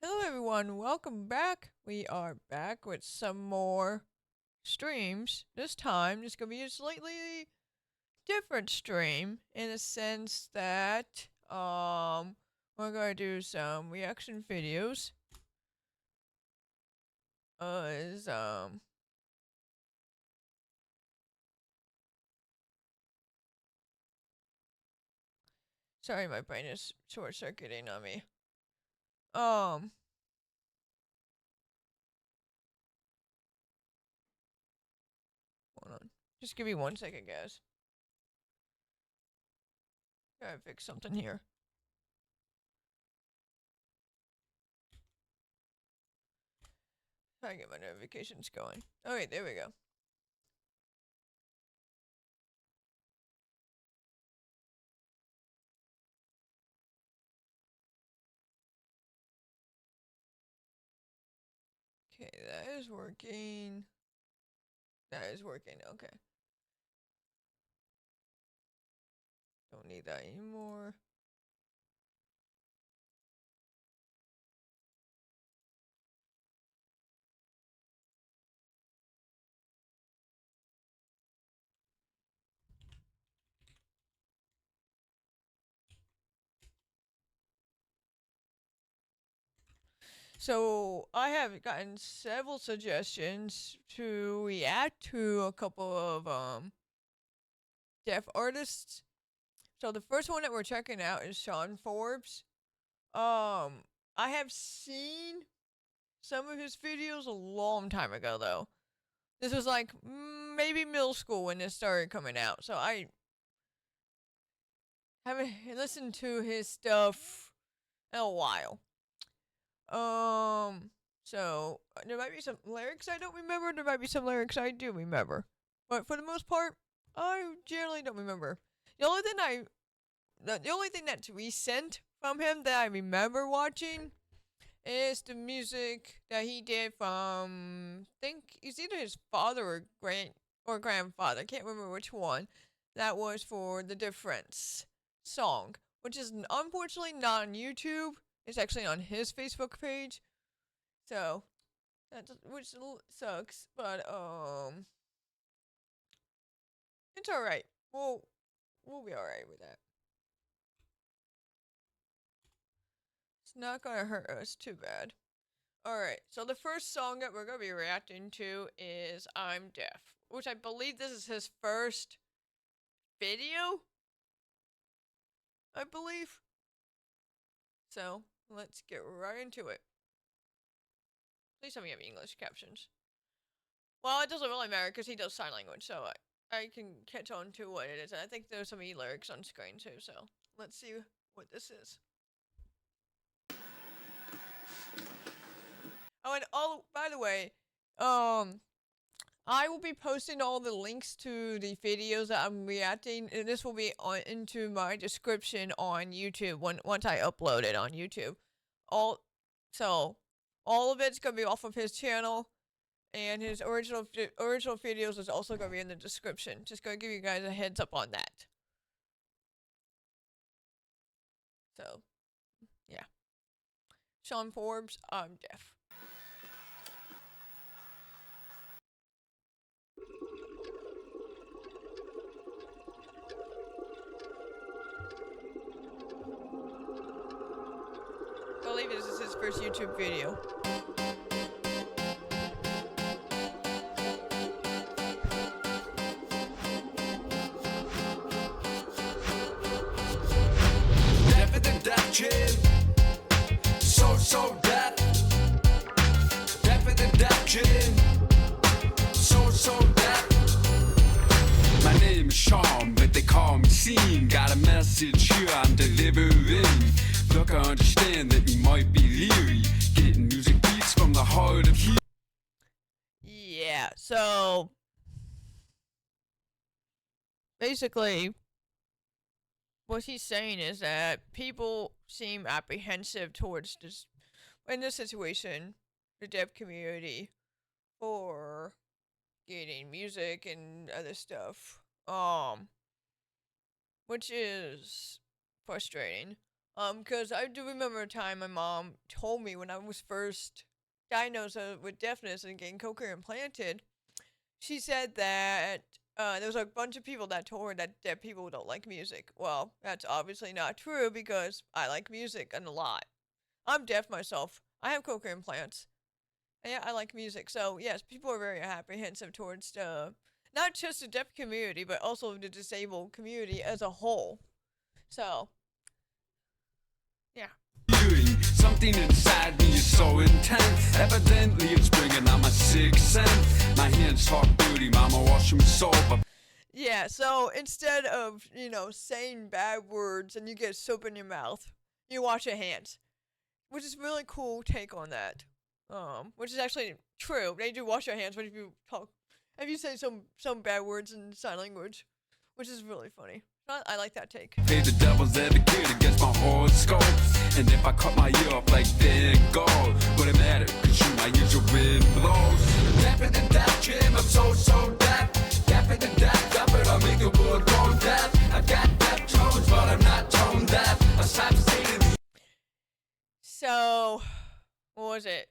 Hello everyone, welcome back. We are back with some more streams. This time it's gonna be a slightly different stream in the sense that we're gonna do some reaction videos. Is sorry my brain is short circuiting on me. Um Hold on. Just give me 1 second, guys. Gotta fix something here. Try to get my notifications going. Okay, there we go. Okay, that is working. That is working, okay. Don't need that anymore. So I have gotten several suggestions to react to a couple of deaf artists. So the first one that we're checking out is Sean Forbes. I have seen some of his videos a long time ago though. This was like maybe middle school when this started coming out. So I haven't listened to his stuff in a while. Um, there might be some lyrics I don't remember. There might be some lyrics I do remember, but for the most part, I generally don't remember. The only thing the only thing that's recent from him that I remember watching is the music that he did from. I think it's either his father or grandfather. I can't remember which one. That was for the difference song, which is unfortunately not on YouTube. It's actually on his Facebook page. So which sucks, but it's all right. We'll be all right with that. It's not gonna hurt us too bad. All right. So the first song that we're gonna be reacting to is "I'm Deaf," which I believe this is his first video. I believe. So let's get right into it. Please tell me you have English captions. Well, it doesn't really matter because he does sign language, so I can catch on to what it is. And I think there's some lyrics on screen too. So let's see what this is. Oh, and by the way, I will be posting all the links to the videos that I'm reacting, and this will be into my description on YouTube once I upload it on YouTube. All so all of it's gonna be off of his channel, and his original videos is also gonna be in the description. Just gonna give you guys a heads up on that. So yeah, Sean Forbes, I'm deaf. I believe this is his first YouTube video. Deaf at the deaf kid, so deaf. Deaf at the deaf kid, so deaf. My name is Sean, but they call me Scene. Got a message here I'm delivering. Look, I understand that you might be leery. Getting music beats from the heart of here. Yeah, so basically what he's saying is that people seem apprehensive towards this in this situation, the deaf community, for getting music and other stuff. Which is frustrating. Because I do remember a time my mom told me when I was first diagnosed with deafness and getting cochlear implanted. She said that there was a bunch of people that told her that deaf people don't like music. Well, that's obviously not true because I like music and a lot. I'm deaf myself. I have cochlear implants. And yeah, I like music. So yes, people are very apprehensive towards not just the deaf community, but also the disabled community as a whole. So yeah. Something inside me is so intense. Evidently it's bringing out my sixth sense. My hands talk dirty, mama washing me soap. Yeah, so instead of, saying bad words and you get soap in your mouth, you wash your hands. Which is really cool take on that. Which is actually true. They do wash your hands when you talk. If you say some bad words in sign language, which is really funny. I like that take. Play the devil's advocate against my horoscope. And if I cut my ear off like Van Gogh, would it matter? Cause you might use your wind blows. Deaf in the deaf, Jim, I'm so deaf. Deaf in the deaf, but I'll make the world go deaf. I've got deaf tones, but I'm not tone deaf. I stopped saying the So, what was it?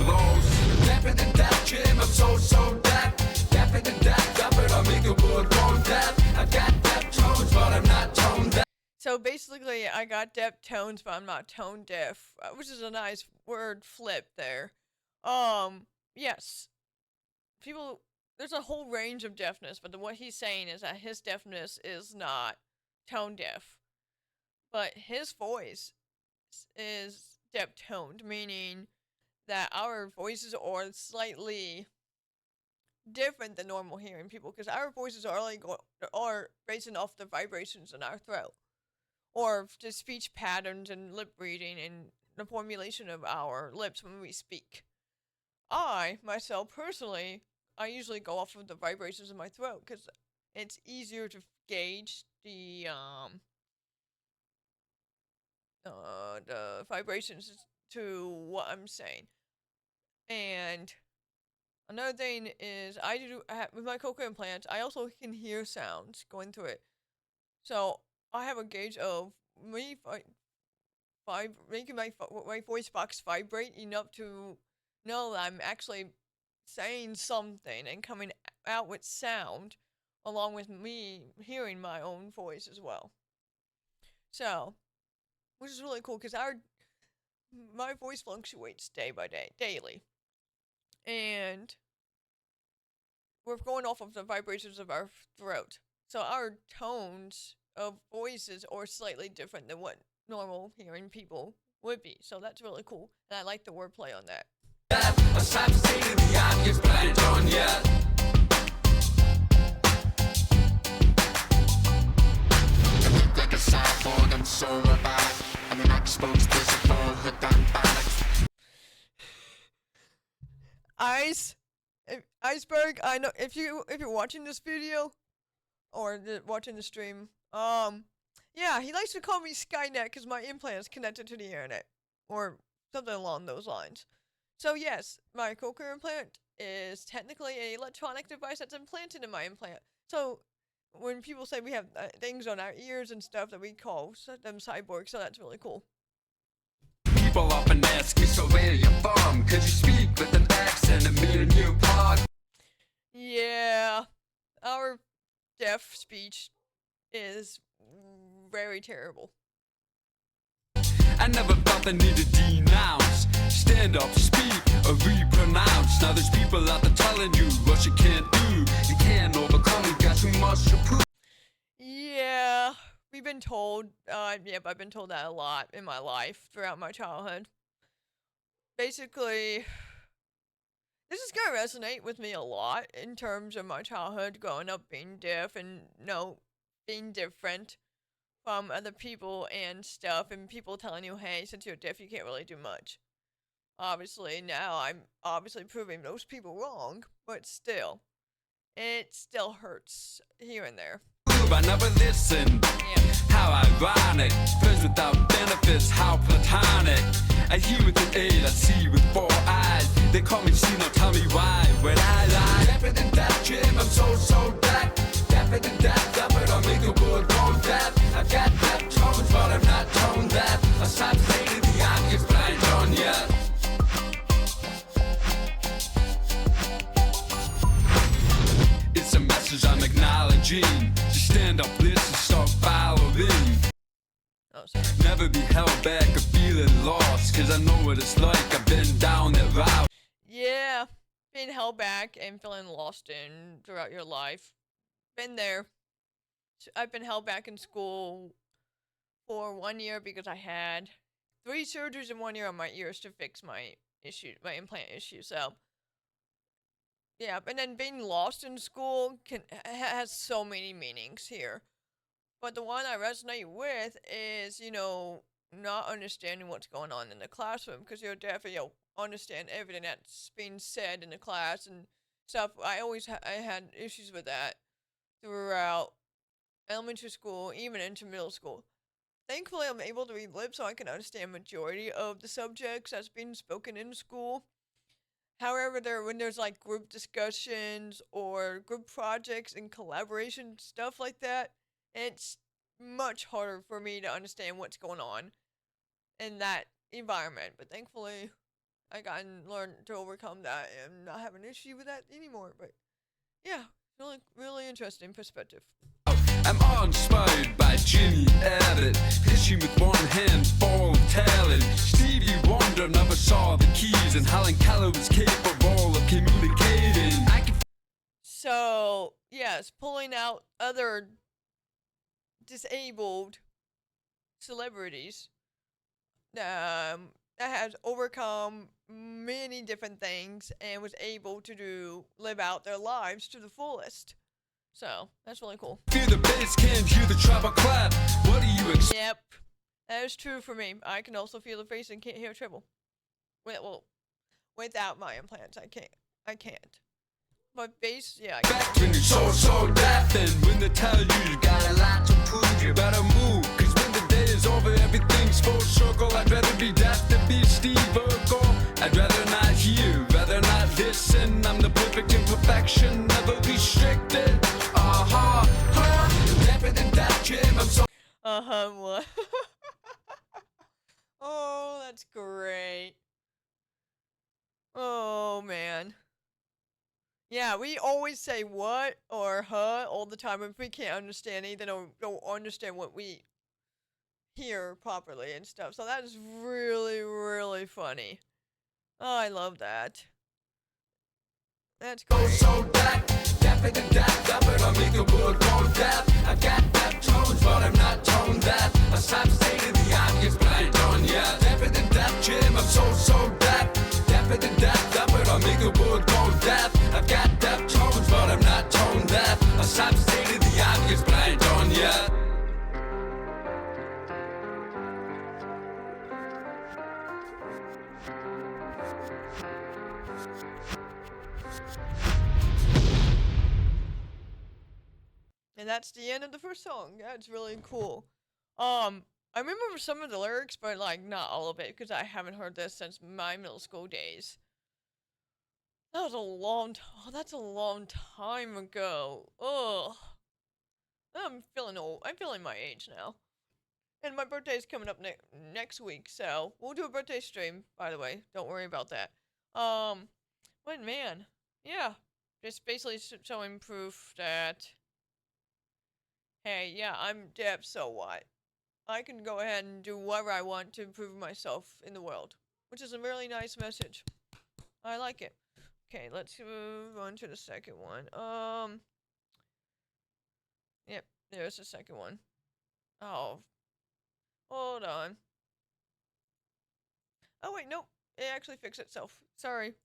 blows. Deaf in the deaf, Jim, I'm so deaf. Deaf in the deaf, but I'll make the world go deaf. I've got deaf tones, but I'm not tone deaf. So basically, I got deaf tones, but I'm not tone deaf, which is a nice word flip there. Yes. There's a whole range of deafness, but what he's saying is that his deafness is not tone deaf. But his voice is deaf toned, meaning that our voices are slightly different than normal hearing people, because our voices are based off the vibrations in our throat, or the speech patterns and lip reading and the formulation of our lips when we speak. I, myself, personally, I usually go off of the vibrations in my throat because it's easier to gauge the vibrations to what I'm saying. And another thing is with my cochlear implants, I also can hear sounds going through it. So I have a gauge of me making my voice box vibrate enough to know that I'm actually saying something and coming out with sound, along with me hearing my own voice as well. So, which is really cool because my voice fluctuates day by day, daily, and we're going off of the vibrations of our throat. So our tones of voices are slightly different than what normal hearing people would be. So that's really cool, and I like the wordplay on that. I stopped stating the obvious, but I ain't done yet. I look like a cyborg, I'm so robotic. I'm an exposed physical, hooked on phonics. Iceberg, I know if you're watching this video or watching the stream, yeah, he likes to call me Skynet because my implant is connected to the internet or something along those lines. So yes, my cochlear implant is technically an electronic device that's implanted in my implant. So when people say we have things on our ears and stuff, that we call them cyborgs, so that's really cool. People often ask me, so where you from? Cause you speak with an accent and me and you part. Yeah, our deaf speech is very terrible. I never felt the need to denounce, stand up, speak, or repronounce. Now there's people out there telling you what you can't do. You can't overcome it, got too much to prove. Yeah, we've been told, yep, I've been told that a lot in my life throughout my childhood. Basically, this is going to resonate with me a lot in terms of my childhood, growing up being deaf and, being different from other people and stuff, and people telling you, hey, since you're deaf, you can't really do much. Obviously, now I'm obviously proving those people wrong, but still, it still hurts here and there. I never listened. Yeah. How ironic. Friends without benefits, how platonic. I hear with an 8, I see with 4 eyes. They call me C, now tell me why. When I lie, deaf in the deaf, Jim, I'm so deaf. Definite death, but I'll make the world go deaf. I've got deaf tones, but I'm not tone deaf. I stopped stating the obvious, but I ain't done yet. It's a message I'm acknowledging. Just stand up, listen, start following. Oh, sorry. Never be held back or feeling lost, cause I know what it's like, I've been down that route. Yeah, being held back and feeling lost in throughout your life. Been there. I've been held back in school for 1 year because I had 3 surgeries in 1 year on my ears to fix my implant issue. So, yeah, and then being lost in school has so many meanings here. But the one I resonate with is, not understanding what's going on in the classroom, because you'll definitely understand everything that's being said in the class and stuff. I always I had issues with that throughout elementary school, even into middle school. Thankfully, I'm able to read lips, so I can understand majority of the subjects that's being spoken in school. However, when there's like group discussions or group projects and collaboration stuff like that, it's much harder for me to understand what's going on in that environment. But thankfully, I got and learned to overcome that and not have an issue with that anymore. But yeah, really, really interesting perspective. I'm inspired by Jimmy Abbott, pitching with one hand, full of talent. Stevie Wonder never saw the keys, and Helen Keller was capable of communicating. So yes, pulling out other disabled celebrities that has overcome many different things and was able to live out their lives to the fullest. So that's really cool. Feel the bass, can't hear the treble clap. What do you expect? Yep, that is true for me. I can also feel the bass and can't hear treble. Well, without my implants, I can't. But bass, yeah. When you're so deaf, and when they tell you got a lot to prove, you better move. Cause when the day is over, everything's full circle. I'd rather be deaf than be Steve Urkel. I'd rather not hear, rather not listen. I'm the perfect imperfection, never restricted. Deafer than deaf, Jim. I'm so. What? Oh, that's great. Oh, man. Yeah, we always say what or huh all the time if we can't understand anything or don't understand what we hear properly and stuff. So that is really, really funny. Oh, I love that. That's great. So deaf than deaf, but I'll make the world go deaf. I've got deaf tones, but I'm not tone deaf. I stopped stating the obvious, but I ain't done yet. Deafer than deaf, Jim. I'm so deaf. Deafer than deaf, but I'll make the world go deaf. I've got deaf tones, but I'm not tone deaf. I stopped stating the obvious, but I ain't done yet. And that's the end of the first song. That's really cool. I remember some of the lyrics, but like not all of it, because I haven't heard this since my middle school days. That was a long time. Oh, that's a long time ago. Ugh. I'm feeling old. I'm feeling my age now. And my birthday's coming up next week, so we'll do a birthday stream, by the way. Don't worry about that. But man, yeah. Just basically showing proof that, hey, yeah, I'm deaf, so what? I can go ahead and do whatever I want to improve myself in the world, which is a really nice message. I like it. Okay, let's move on to the second one. Yep, there's the second one. Oh, hold on. Oh wait, nope, it actually fixed itself. Sorry.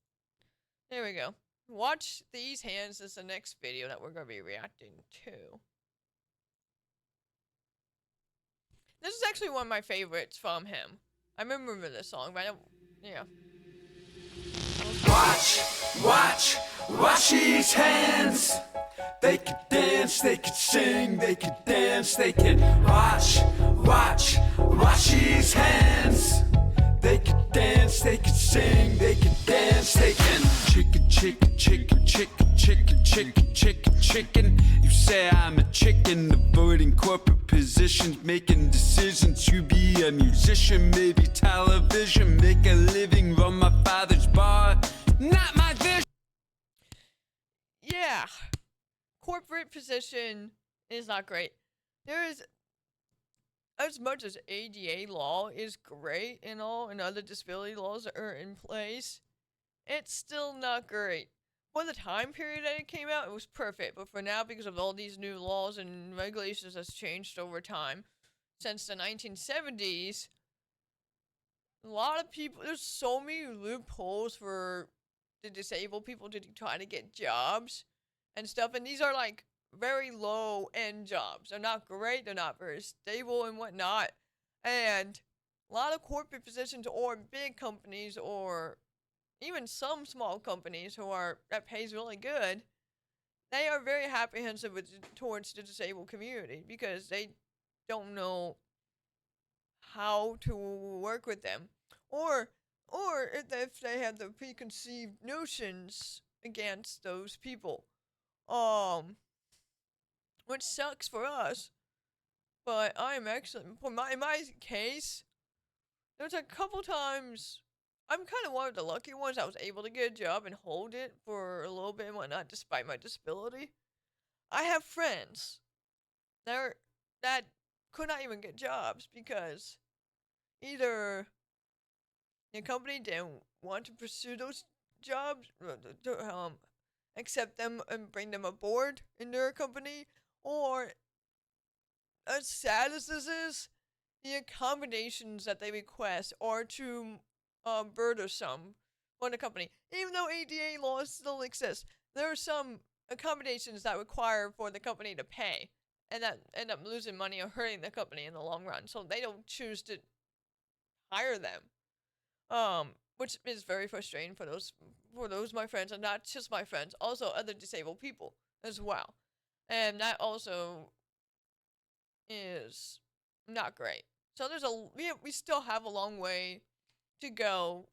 There we go. Watch these hands is the next video that we're going to be reacting to. This is actually one of my favorites from him. I remember this song, but I don't, yeah. Watch these hands. They could dance, they could sing, they could dance, they can watch these hands. They could dance, they could sing, they could dance, they can chicken. You say I'm a chicken, avoiding corporate positions, making decisions to be a musician, maybe television, make a living, run my father's bar. Not my vision. Yeah, corporate position is not great. There is, as much as ADA law is great and all, and other disability laws are in place, it's still not great. For the time period that it came out, it was perfect. But for now, because of all these new laws and regulations that's changed over time, since the 1970s, a lot of people, there's so many loopholes for the disabled people to try to get jobs and stuff. And these are like very low end jobs. They're not great, they're not very stable and whatnot. And a lot of corporate positions or big companies or even some small companies that pays really good, they are very apprehensive towards the disabled community because they don't know how to work with them, or if they have the preconceived notions against those people, which sucks for us. But I'm actually, in my case, there's a couple times I'm kind of one of the lucky ones. I was able to get a job and hold it for a little bit and whatnot, despite my disability. I have friends that could not even get jobs because either the company didn't want to pursue those jobs, accept them and bring them aboard in their company, or as sad as this is, the accommodations that they request are too burdensome for the company. Even though ADA laws still exist, there are some accommodations that require for the company to pay, and that end up losing money or hurting the company in the long run. So they don't choose to hire them, which is very frustrating for those my friends, and not just my friends, also other disabled people as well, and that also is not great. So we still have a long way to go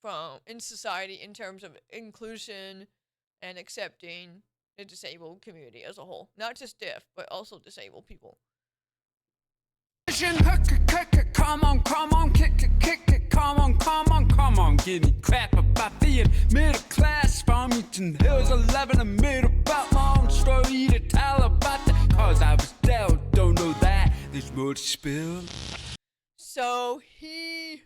from in society in terms of inclusion and accepting the disabled community as a whole, not just deaf but also disabled people. Come on, kick it, come on, give me crap about being middle class. Farmington Hills 11, I made about my own story to tell about that, cause I was down, don't know that, there's more to spill. So he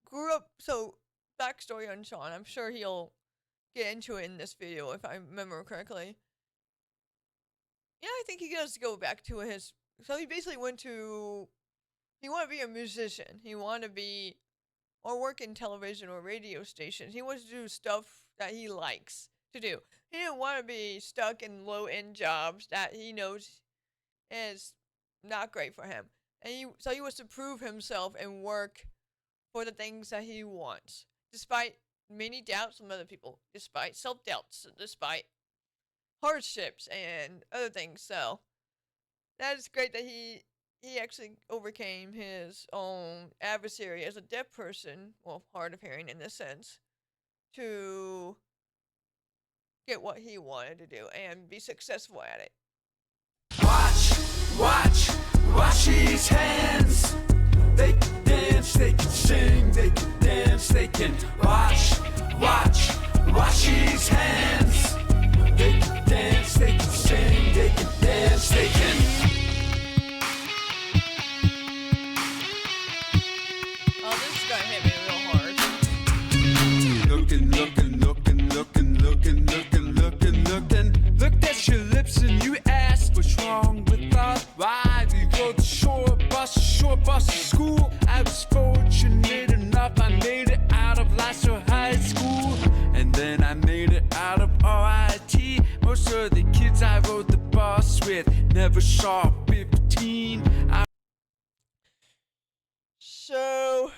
grew up, so backstory on Sean, I'm sure he'll get into it in this video if I remember correctly. Yeah, I think he does go back to so he basically he wanted to be a musician. He wanted to be, or work in television or radio stations. He wants to do stuff that he likes to do. He didn't want to be stuck in low-end jobs that he knows is not great for him. And so he wants to prove himself and work for the things that he wants, despite many doubts from other people, despite self-doubts, despite hardships and other things. So that is great that he actually overcame his own adversary as a deaf person, well, hard of hearing in this sense, to get what he wanted to do and be successful at it. Watch his hands. They can dance, they can sing, they can dance, they can watch his hands. They can dance, they can sing, they can dance, they can. Oh, this is gonna hit me real hard. Looking. Looked at your lips and you asked what's wrong with us. Why we rode the short bus to school. I was fortunate enough, I made it out of Lasso High School, and then I made it out of RIT. Most of the kids I rode the bus with never saw 15. So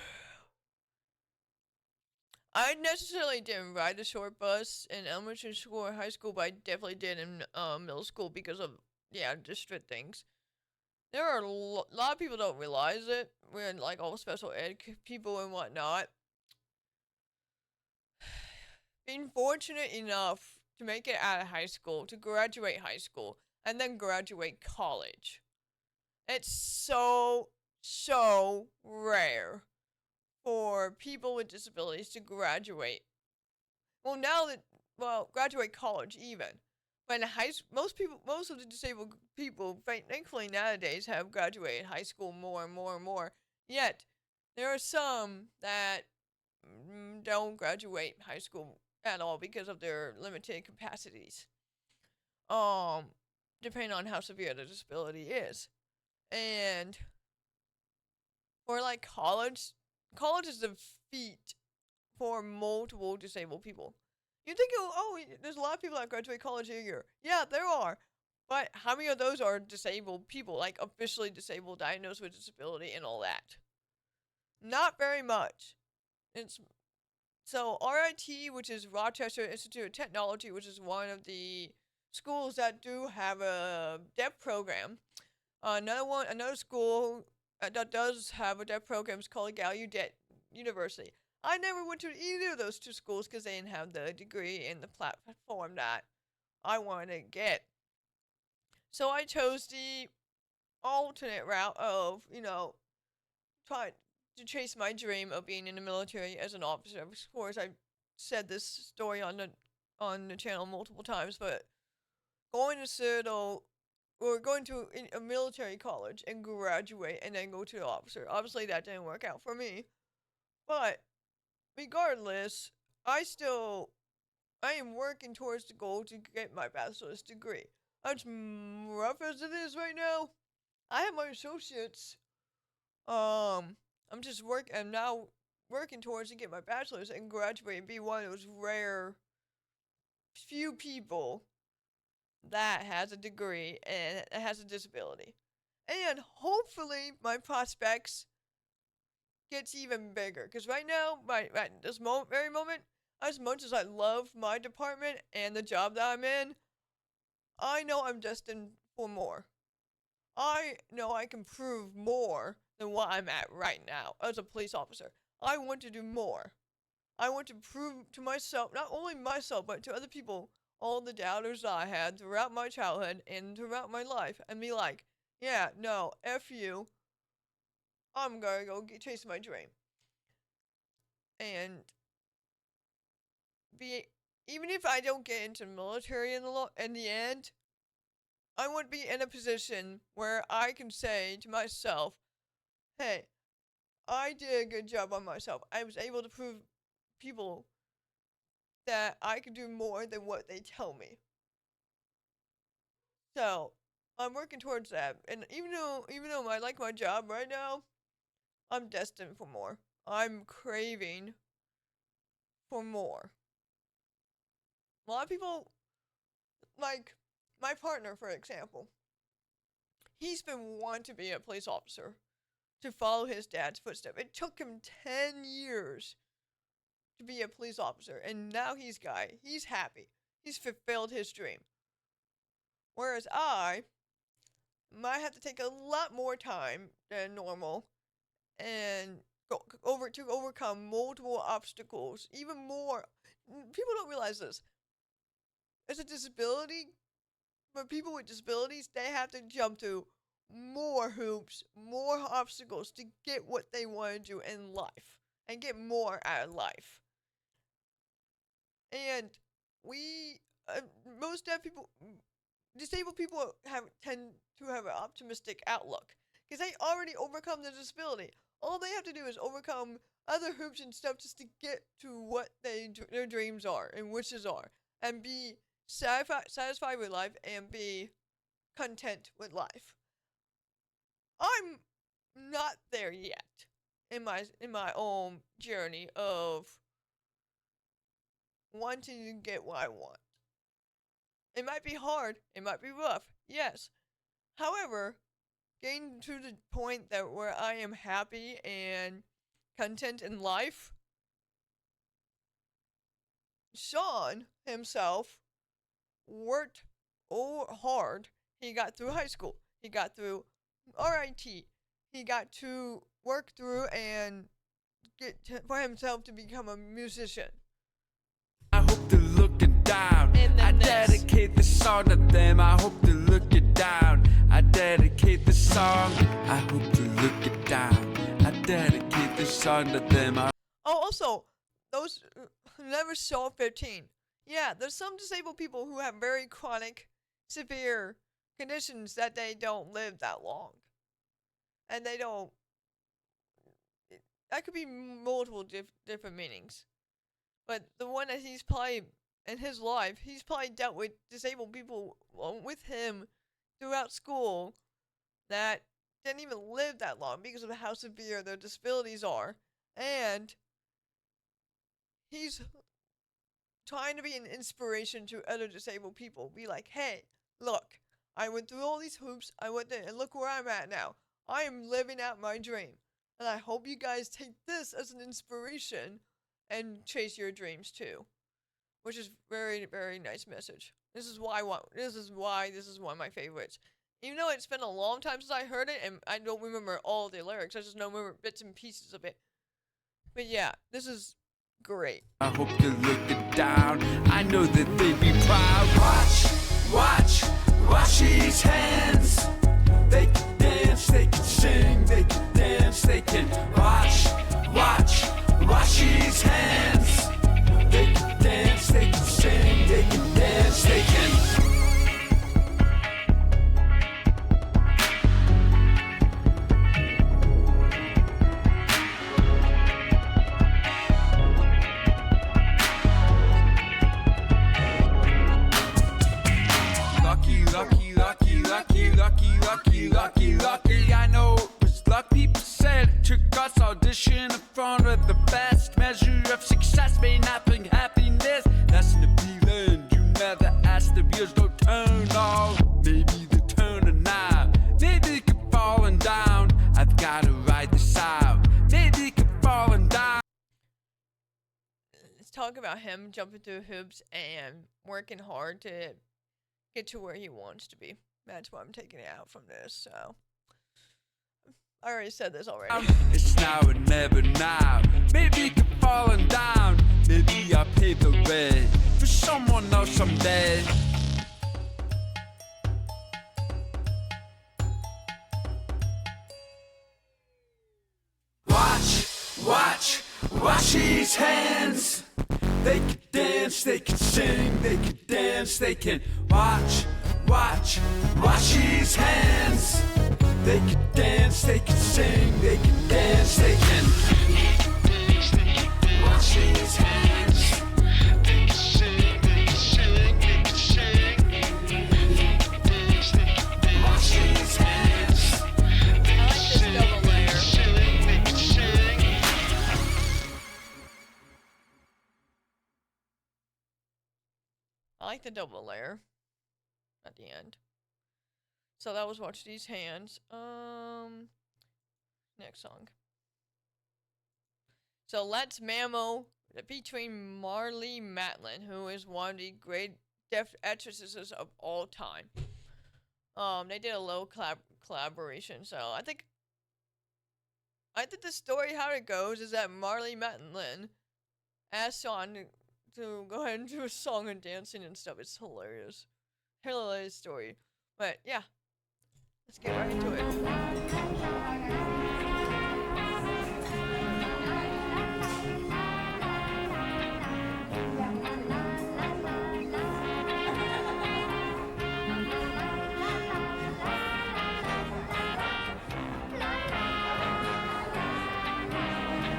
I necessarily didn't ride the short bus in elementary school or high school, but I definitely did in middle school because of, just strict things. There are a lot of people don't realize it. We're like all special ed people and whatnot. Being fortunate enough to make it out of high school, to graduate high school, and then graduate college. It's so rare for people with disabilities to graduate. Graduate college even. But in most of the disabled people, thankfully nowadays, have graduated high school more and more and more. Yet, there are some that don't graduate high school at all because of their limited capacities. Depending on how severe the disability is. And for like college is a feat for multiple disabled people. You think, there's a lot of people that graduate college a year. Yeah, there are. But how many of those are disabled people, like officially disabled, diagnosed with disability and all that? Not very much. So RIT, which is Rochester Institute of Technology, which is one of the schools that do have a deaf program. Another school that does have a deaf program is called Gallaudet University. I never went to either of those two schools because they didn't have the degree and the platform that I wanted to get. So I chose the alternate route of, trying to chase my dream of being in the military as an officer. Of course, I said this story on the channel multiple times, but going to a military college and graduate and then go to the officer. Obviously, that didn't work out for me. But regardless, I am working towards the goal to get my bachelor's degree. As rough as it is right now, I have my associates. I'm now working towards to get my bachelor's and graduate and be one of those rare few people that has a degree and has a disability. And hopefully my prospects gets even bigger. Because right now, right this very moment, as much as I love my department and the job that I'm in, I know I'm destined for more. I know I can prove more than what I'm at right now as a police officer. I want to do more. I want to prove to myself, not only myself, but to other people, all the doubters I had throughout my childhood and throughout my life, and be like, yeah, no, F you. I'm gonna go chase my dream. And even if I don't get into the military in the end, I want to be in a position where I can say to myself, hey, I did a good job on myself. I was able to prove people that I can do more than what they tell me. So I'm working towards that. And even though I like my job right now, I'm destined for more. I'm craving for more. A lot of people, like my partner, for example, he's been wanting to be a police officer, to follow his dad's footsteps. It took him 10 years to be a police officer, and now he's happy. He's fulfilled his dream. Whereas I might have to take a lot more time than normal and overcome multiple obstacles, even more. People don't realize this. As a disability, for people with disabilities, they have to jump through more hoops, more obstacles to get what they want to do in life and get more out of life. And most disabled people tend to have an optimistic outlook because they already overcome their disability. All they have to do is overcome other hoops and stuff just to get to what their dreams are and wishes are, and be satisfied with life and be content with life. I'm not there yet in my own journey of wanting to get what I want. It might be hard, it might be rough, yes. However, getting to the point where I am happy and content in life, Sean himself worked hard. He got through high school. He got through RIT. He got to work through and for himself to become a musician. I hope they're looking down. And then dedicate this song to them. I hope to look it down. I dedicate this song. I hope to look it down. I dedicate this song to them. Oh, also, those who never saw 15. Yeah, there's some disabled people who have very chronic, severe conditions that they don't live that long. And they don't. That could be multiple different meanings. But the one that he's probably, in his life, he's probably dealt with disabled people with him throughout school that didn't even live that long because of how severe their disabilities are. And he's trying to be an inspiration to other disabled people. Be like, hey, look, I went through all these hoops, I went there, and look where I'm at now. I am living out my dream. And I hope you guys take this as an inspiration and chase your dreams too. Which is very, very nice message. This is why this is one of my favorites. Even though it's been a long time since I heard it and I don't remember all the lyrics, I just remember bits and pieces of it. But yeah, this is great. I hope to look it down. I know that they'd be proud. Watch these hands. They can dance, they can sing, they can dance, they can watch these hands. They can dance, they can sing, they can dance, they can. Lucky, I know it was luck. People said it took us audition in front of the best. Measure of success may not bring happiness. That's the feeling you never asked. The wheels don't turn off. Maybe they're turning now. Maybe they keep falling down. I've gotta ride this out. Maybe they keep falling down. Let's talk about him jumping through hoops and working hard to get to where he wants to be. That's why I'm taking it out from this, so. I already said this already. It's now or never now. Maybe you keep falling down. Maybe I'll pave the way for someone else someday. Watch these hands. They can dance, they can sing, they can dance, they can watch these hands. They can dance, they can sing, they can dance, they can watch these hands. They can sing, they can sing, they can sing. Watch these hands. I like this double layer. They can sing. I like the double layer at the end. So that was Watch These Hands. Next song. So Let's Mammo featuring Marlee Matlin, who is one of the great deaf actresses of all time. They did a little collaboration. So I think the story, how it goes, is that Marlee Matlin asked Sean to go ahead and do a song and dancing and stuff. It's hilarious. Hilarious story. But yeah. Let's get right into it.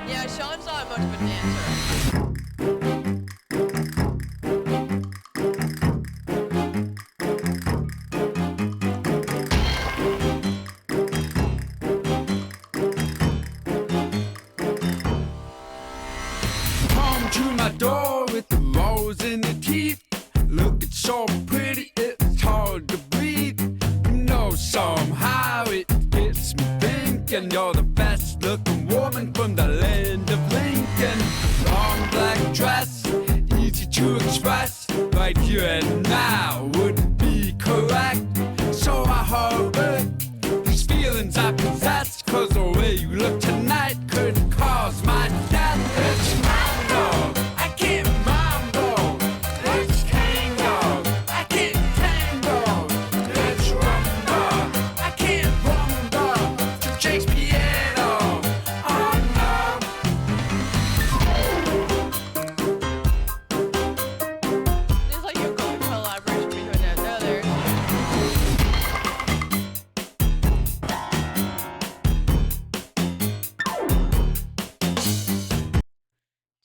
Yeah, Sean's not much of a dancer. Door with the rose in the teeth. Looking so pretty, it's hard to breathe. You know, somehow it gets me thinking you're the best looking woman from the land of Lincoln. Long black dress, easy to express. Right here and now wouldn't be correct. So I hurry these feelings I possess. Cause the way you look tonight could cause my death. It's my love. I can't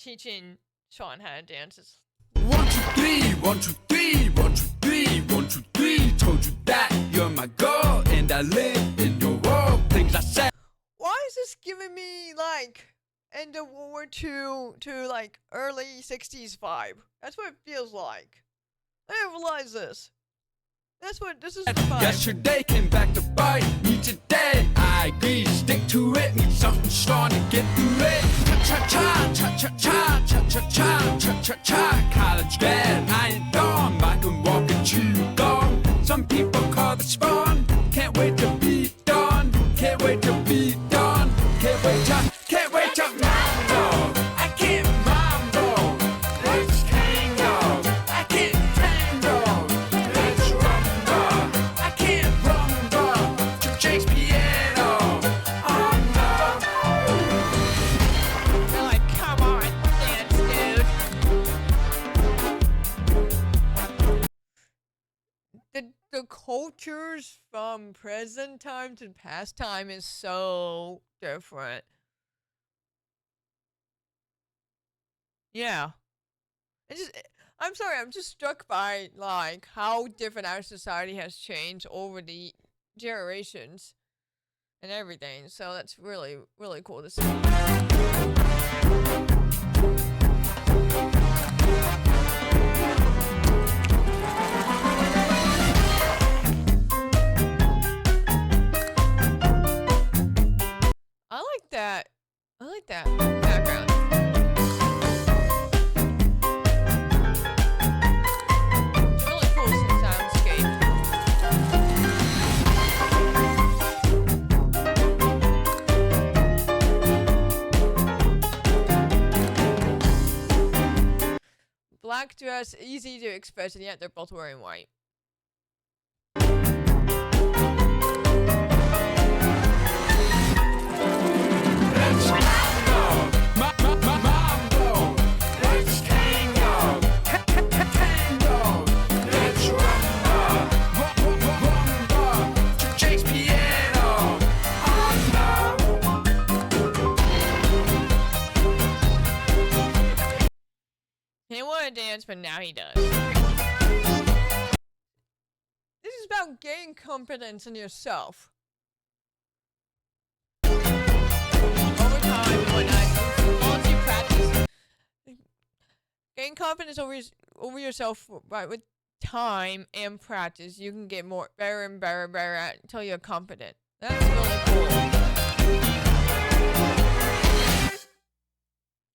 teaching Sean how to dance. It's 1, 2, 3, 1, 2, 3, 1, 2, 3, 1, 2, 3. Told you that you're my girl, and I live in your world. Things I said. why is this giving me like end of World War II to like early 60s vibe? That's what it feels like. I didn't realize this. That's what this is the vibe. Yesterday came back to bite me today. I agree, stick to it. Need something strong to get through it. Cha cha cha cha cha cha cha cha cha cha cha. College grad, I ain't dumb. I can walk and chew gum. Some people call this fun. Can't wait to be done. Can't wait to be done. Can't wait to mambo. I can't mambo. Let's tango. I can't tango. Let's rumba. I can't rumba. To Jake's piano. They're like, come on, dance, dude. The cultures from present time to past time is so different. Yeah. I'm sorry, I'm just struck by like how different our society has changed over the generations and everything. So that's really, really cool to see. I like that background. It's really cool soundscape. Black dress, easy to express, and yet they're both wearing white. Let's mambo. Mambo. Let's tango. Tango. Let's rumba. Rumba. To Jake's piano. He didn't want to dance, but now he does. This is about gaining confidence in yourself. Over time and whatnot, once you practice, gain confidence over yourself right with time and practice. You can get better and better at until you're confident. That's really cool.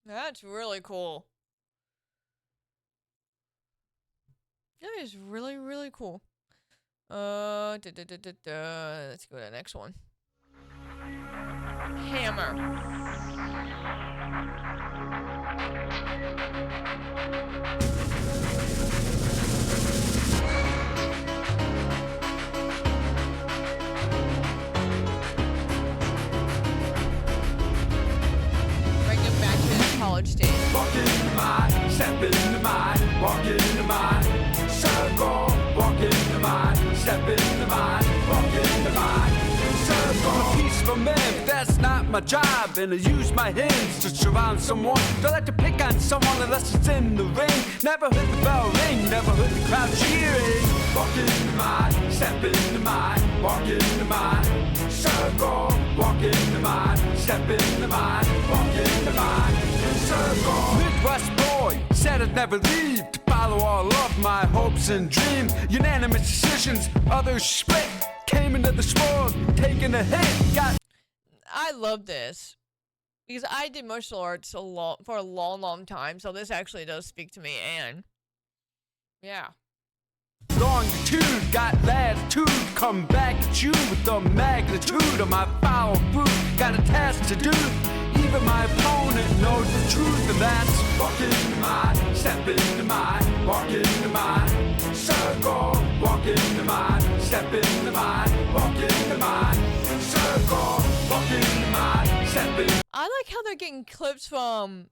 That's really cool. That is really, really cool. Let's go to the next one. Hammer. Bring him back to his college days. Walk into mine, step into mine, walk into mine. Circle, walk into mine, step into mine, walk into mine. Circle. I'm a peaceful man, but that's not my job. And I use my hands to surround someone. Don't like to pick on someone unless it's in the ring. Never heard the bell ring, never heard the crowd cheering. Walk into mine, step into mine, walk into mine. Circle, walk into mine, step into mine, walk into mine. Circle. Midwest boy, said I'd never leave to follow all of my hopes and dreams. Unanimous decisions, others split. Came into this world, taking a hit. I love this because I did martial arts for a long time, so this actually does speak to me. And yeah, Longitude, got latitude. Come back at you with the magnitude of my foul fruit. Got a task to do. Even my opponent knows the truth, and that's walk into mine, step into mine, walk into mine. Circle, walk into mine, step into mine, walk into mine. Circle, walk into mine, step into. I like how they're getting clips from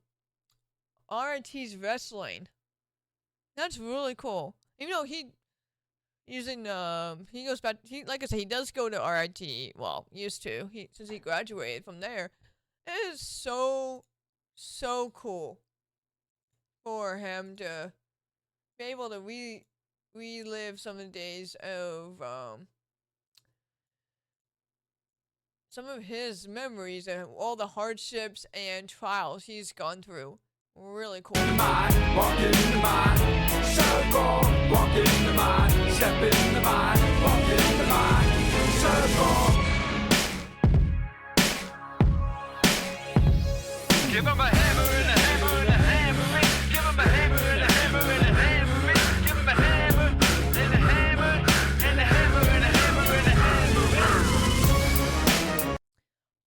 RIT's wrestling. That's really cool. Even though he goes back. Like I said, he does go to RIT. Well, used to. Since he graduated from there. It is so cool. for him to be able to relive some of the days of some of his memories and all the hardships and trials he's gone through. Really cool. Walk into my circle, walk into my, step into my, walk into my circle. Give him a hammer and a hammer and a hammer. Give him a hammer and a hammer and a hammer. Give him a hammer and a hammer and a hammer and a hammer and a hammer.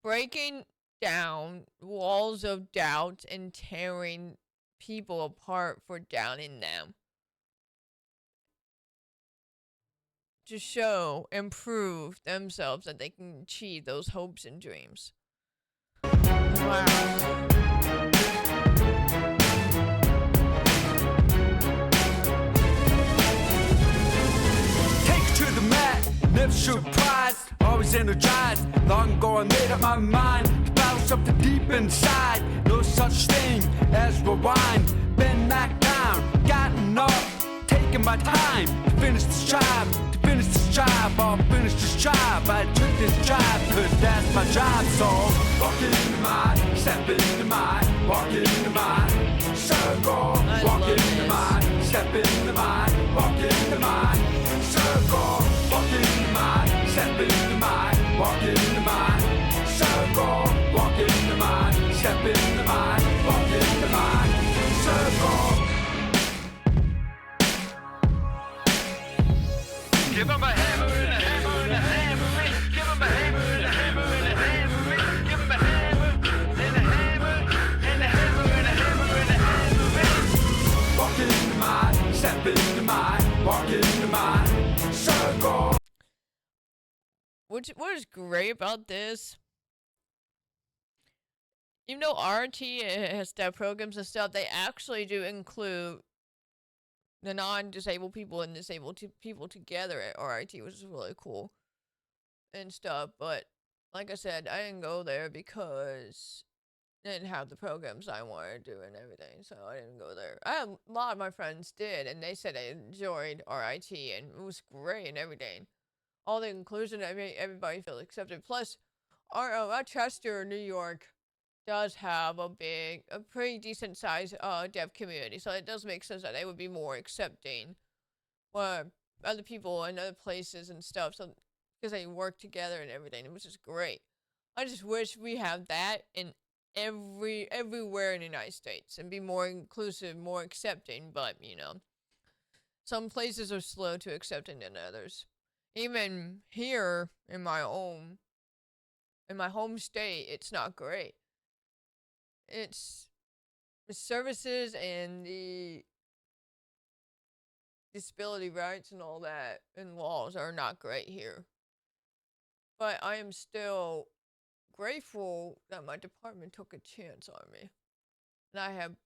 Breaking down walls of doubt and tearing people apart for doubting them. To show and prove themselves that they can achieve those hopes and dreams. Wow. To the mat, never surprised, always energized. Long ago I made up my mind to battle something deep inside. No such thing as rewind. Been knocked down, gotten up, taking my time to finish this job. To finish this job, I'll finish this job. I took this job cause that's my job. So walk into my, step into my, walk into my circle. Walk into my, step into my, walk into my circle, walk into my, step into my, walk into my circle, walk into my, step into my, walk into my circle. Give him a hammer and a hammer and a hammer. Give him a hammer and a hammer and a hammer. Give him a hammer and a hammer and a hammer and a hammer and a hammer. Walk into my, step into my, walk into my circle. What is great about this, even though RT has staff programs and stuff, they actually do include the non-disabled people and disabled people together at RIT, which is really cool and stuff. But like I said, I didn't go there because they didn't have the programs I wanted to do and everything, so I didn't go there. A lot of my friends did, and they said they enjoyed RIT and it was great and everything. All the inclusion, I mean, everybody feels accepted. Plus, our Chester, New York, does have a pretty decent sized deaf community, so it does make sense that they would be more accepting other people in other places and stuff. So because they work together and everything, which is great. I just wish we have that in everywhere in the United States and be more inclusive, more accepting. But you know, some places are slow to accepting than others. Even here in my home state, it's not great. It's the services and the disability rights and all that and laws are not great here. But I am still grateful that my department took a chance on me. And I have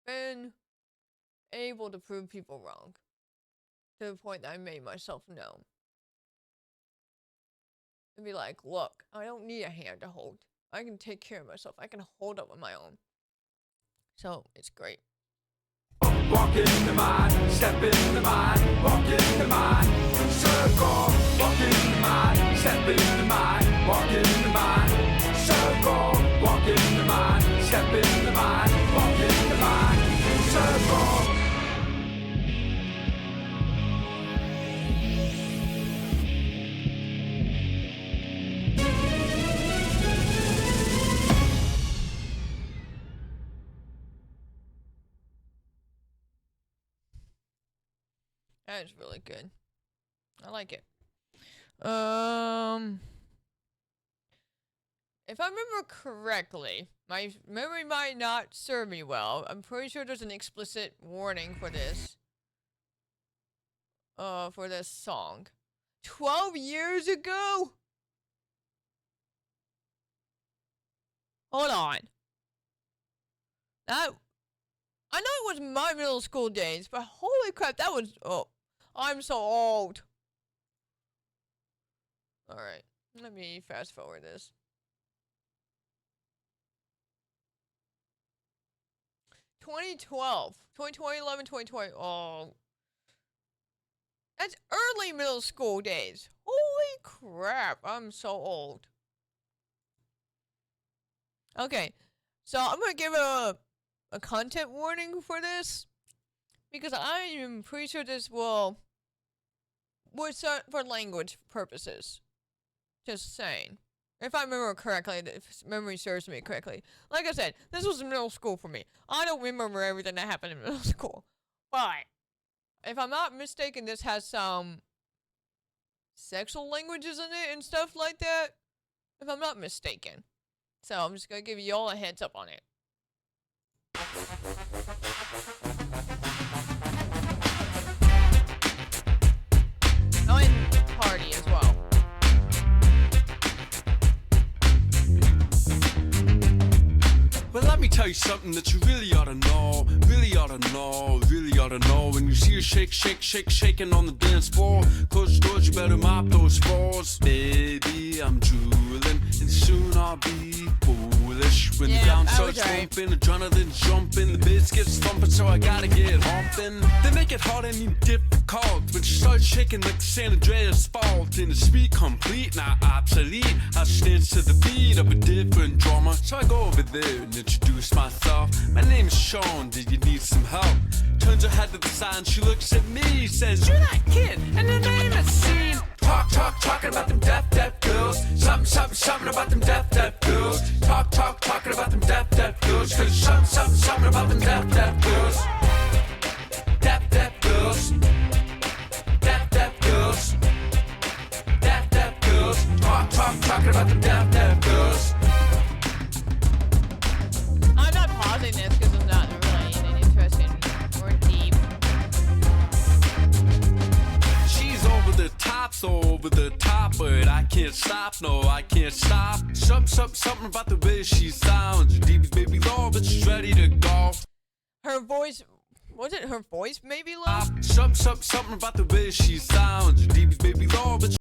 been able to prove people wrong to the point that I made myself known. And be like, look, I don't need a hand to hold. I can take care of myself. I can hold up on my own. So, it's great. Walk into my, step into my, walk into my circle. Walk into my, step into my, walk into my circle. Walk into my, step into my, walk into my circle. That is really good. I like it. If I remember correctly, my memory might not serve me well. I'm pretty sure there's an explicit warning for this. For this song. 12 years ago? Hold on. I know it was my middle school days, but holy crap, that was... Oh, I'm so old. Alright, let me fast forward this. 2012. 2011, 2020. Oh. That's early middle school days. Holy crap. I'm so old. Okay. So I'm going to give a content warning for this. Because I am pretty sure this will for language purposes. Just saying. If I remember correctly, if memory serves me correctly. Like I said, this was middle school for me. I don't remember everything that happened in middle school. But if I'm not mistaken, this has some sexual languages in it and stuff like that. If I'm not mistaken. So I'm just going to give you all a heads up on it. Oh, and party as well. Well, let me tell you something that you really ought to know, really ought to know, really ought to know. When you see her shaking on the dance floor, close the doors, you better mop those floors. Baby, I'm drooling, and soon I'll be foolish. When the ground starts thumping, adrenaline jumping, the bass gets thumping, so I gotta get humping. They make it hard and even difficult when she starts shaking like the San Andreas fault. In the speed complete, not obsolete, I stand to the beat of a different drummer. So I go over there and introduce myself. My name's Sean, do you need some help? Turns her head to the side and she looks at me, says, you're that kid, and the name is Scene. Talking about them deaf girls. Something about them deaf girls. Talking about them deaf girls. Cause something about them deaf girls. Deaf girls. Deaf girls. Deaf girls. Talking about them deaf girls. I'm not pausing this because I'm not really interested or deep. She's over the top, so over the top, but I can't stop, no, I can't stop. Something about the way she sounds. DB's baby low, but she's ready to go. Her voice, was it her voice maybe low? Something about the way she sounds. DB's baby low, but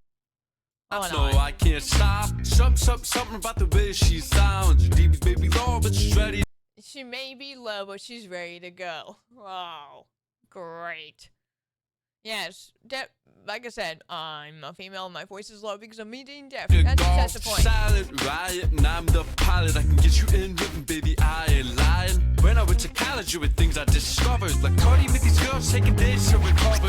no, I can't stop. Something about the way she sounds. DB's baby low, but she's ready. She may be low, but she's ready to go. Wow, great. Yes, like I said, I'm a female and my voice is low because I'm being deaf. That's the point. Silent riot, and I'm the pilot. I can get you in rhythm, baby, I ain't lying. When I went to college, there were things I discovered. Like Cardi with these girls taking days to recover.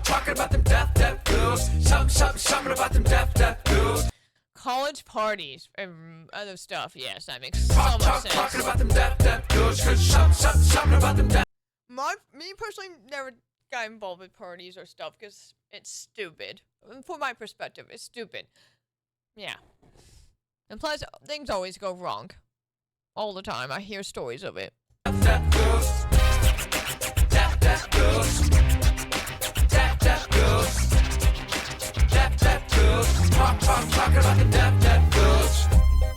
Talking about them deaf girls. Something about them deaf girls. College parties and other stuff, yes, that makes so much sense. Talking about them deaf girls. Cause something about them deaf. Me personally never got involved with parties or stuff because it's stupid. From my perspective, it's stupid. Yeah. And plus, things always go wrong. All the time. I hear stories of it. Deaf girls. Deaf girls. Deaf girls. Deaf girls. Talking about the deaf girls.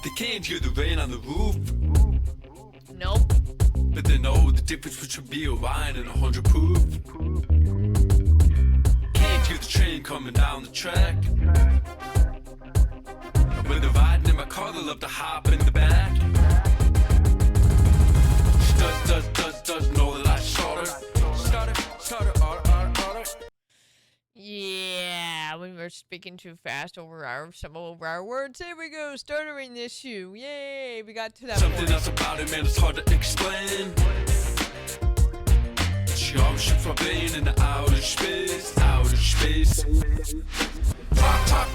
They can't hear the rain on the roof. Nope. But they know the difference between be a wine and 100 proof. Can't hear the train coming down the track. When they're riding in my car, they love to hop in the back. She does know that I shot her. Order. Yeah, when we're speaking too fast over some our words. Here we go, stuttering issue. Yay, we got to that Something point. else about it, man, it's hard to explain. She always shoots my brain into outer space.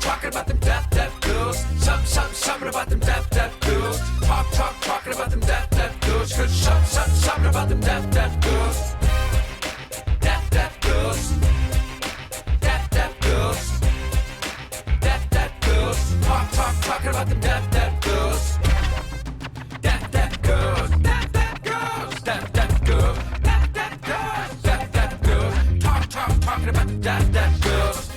Talking about them deaf girls. Something about them deaf girls. Talking about them deaf girls. Cause something about them deaf girls. Deaf girls. Deaf girls. Deaf girls. Talking about them deaf girls. Deaf girls. Deaf girls. Deaf girls. Deaf girls. Talking about the deaf girls.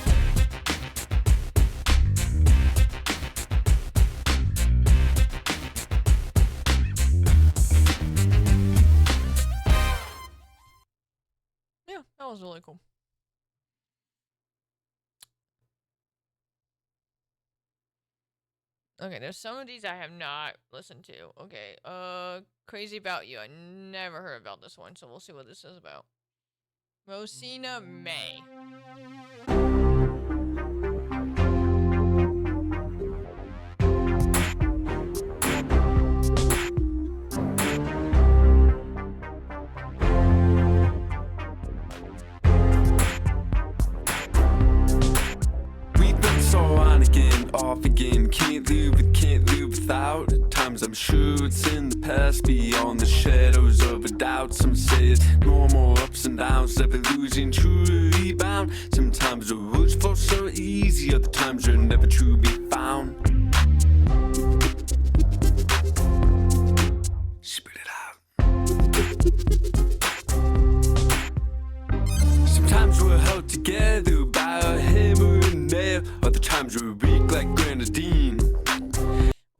Yeah, that was really cool. Okay, there's some of these I have not listened to. Okay, Crazy About You. I never heard about this one, so we'll see what this is about. Rosina May. We've been so on again, off again. Can't live without. At times I'm sure it's in the past, beyond the shadows of a doubt. Some say it's normal ups and downs, never losing, true rebound. Sometimes the roads flow so easy, other times they're never to be found. Spit it out. Sometimes we're held together by a hammer and nail, other times we're weak like grenadine.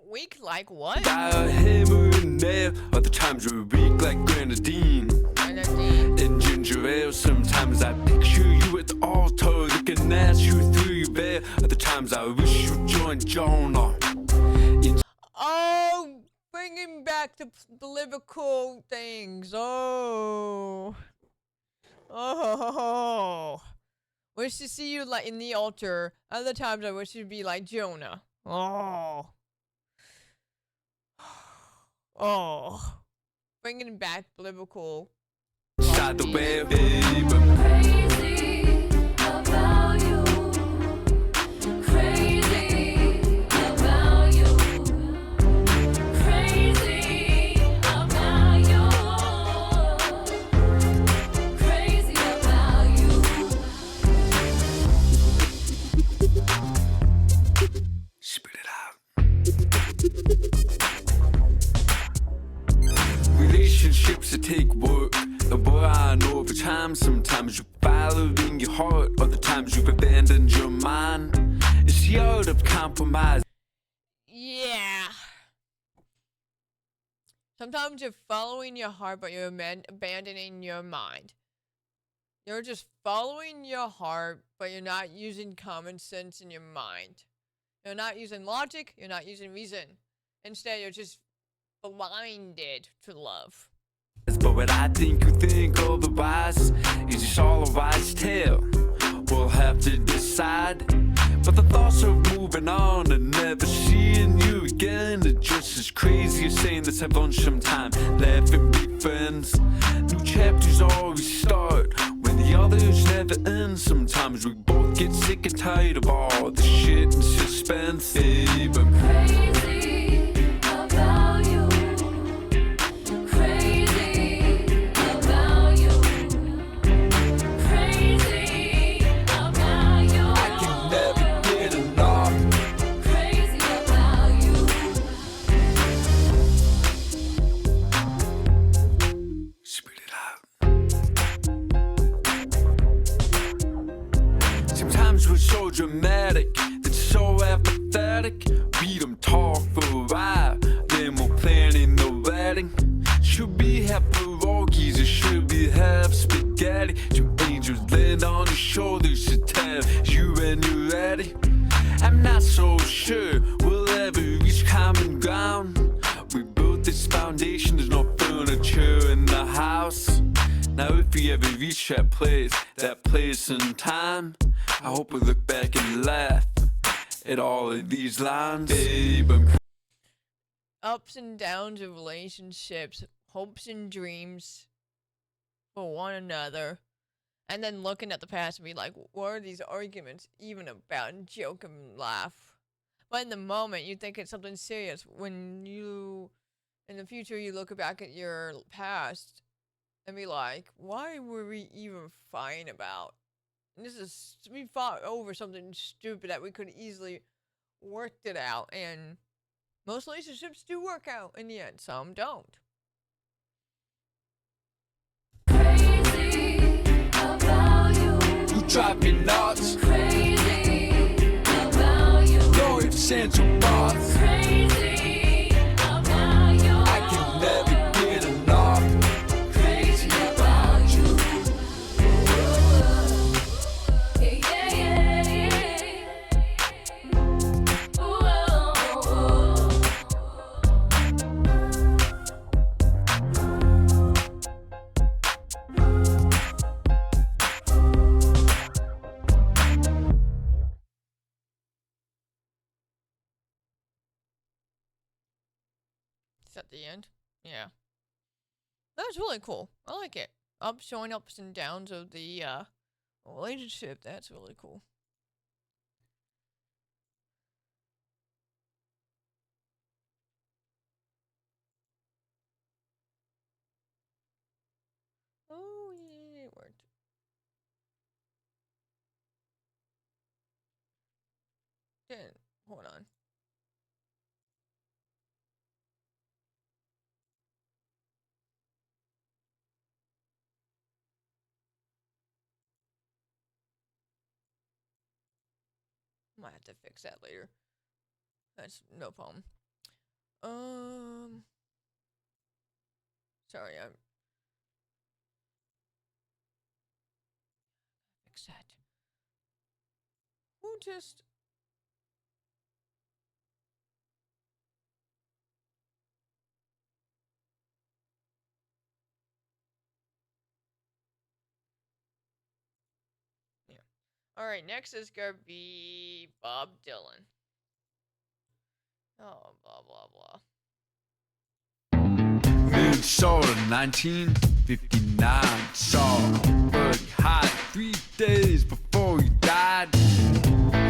Weak like what? By a hammer and nail, other times we're weak like grenadine. Grenadine. In ginger ale, sometimes I picture you at the altar, looking at you through your veil. Other times I wish you'd join Jonah. Oh, bringing back the biblical things. Oh. Wish to see you like in the altar. Other times I wish you'd be like Jonah. Oh. Bringing back biblical. Inside the web, baby. Crazy about you. Crazy about you. Crazy about you. Crazy about you. Spit it out. Relationships that take work. The boy I know over time. Sometimes you follow in your heart, other times you've abandoned your mind. It's the art of compromise. Yeah. Sometimes you're following your heart, but you're abandoning your mind. You're just following your heart, but you're not using common sense in your mind. You're not using logic, you're not using reason. Instead, you're just blinded to love. But what I think you think otherwise is just all a wise tale. We'll have to decide. But the thoughts of moving on and never seeing you again are just as crazy as saying let's have lunch sometime, laugh and be friends. New chapters always start when the others never end. Sometimes we both get sick and tired of all the shit and suspense. Babe, I'm Crazy about you. Crazy about you. Crazy about you. I can never get enough. Crazy about you. Spit it out. Sometimes we're so dramatic, it's so apathetic. We don't talk for a while, then we're planning the wedding. Should we have pierogies or should we have spaghetti? Two angels land on your shoulders to tell you when you're ready. I'm not so sure we'll ever reach common ground. We built this foundation, there's no furniture in the house. Now if we ever reach that place in time, I hope we look back and laugh at all of these lines. Babe, I'm Ups and downs of relationships, hopes and dreams for one another. And then looking at the past and be like, what are these arguments even about? And joke and laugh. But in the moment, you think it's something serious. When you, in the future, you look back at your past and be like, why were we even fighting about? And this is, we fought over something stupid that we could easily worked it out. And most relationships do work out in the end. Some don't. Crazy about you. you drive me nuts. Crazy about you. No ifs, ands, or buts. Crazy about you. I can never get enough. Crazy about you. Yeah, yeah, yeah, yeah. Ooh, oh, oh, oh. the end. Yeah. That's really cool. I like it. Showing ups and downs of the relationship. That's really cool. Oh yeah, it worked. Then hold on. Might have to fix that later. That's no problem. Sorry, I'm fix that. Who just? Yeah. All right. Next is gonna be Bob Dylan. Oh, blah blah blah. Minnesota 1959 saw Buddy Holly 3 days before he died.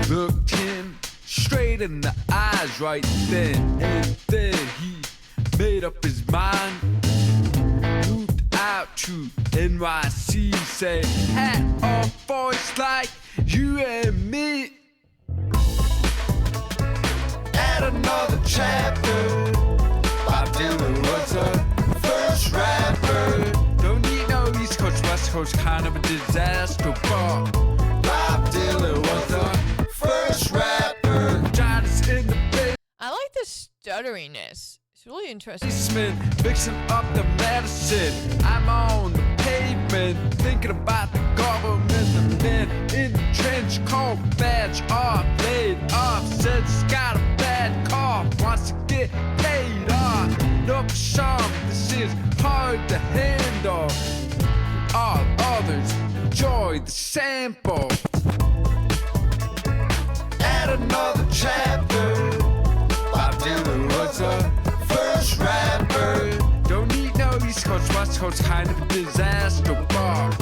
Looked him straight in the eyes right then and there he made up his mind. Moved out to NYC, said had a voice like you and me. Add another chapter. Bob Dylan was a first rapper. Don't need no East Coast, West Coast, kind of a disaster, but Bob Dylan was the first rapper. Johnny's in the I like the stutteriness. It's really interesting. basement, mixing up the medicine. I'm on the pavement, thinking about the government. The man in the trench coat, badge off, laid off, says he's got a bad cough, wants to get paid off. No, for some, this is hard to handle. All others enjoy the sample. Add another chapter. Bob Dylan was a first rapper. Don't need no East Coast, West Coast, kind of a disaster, but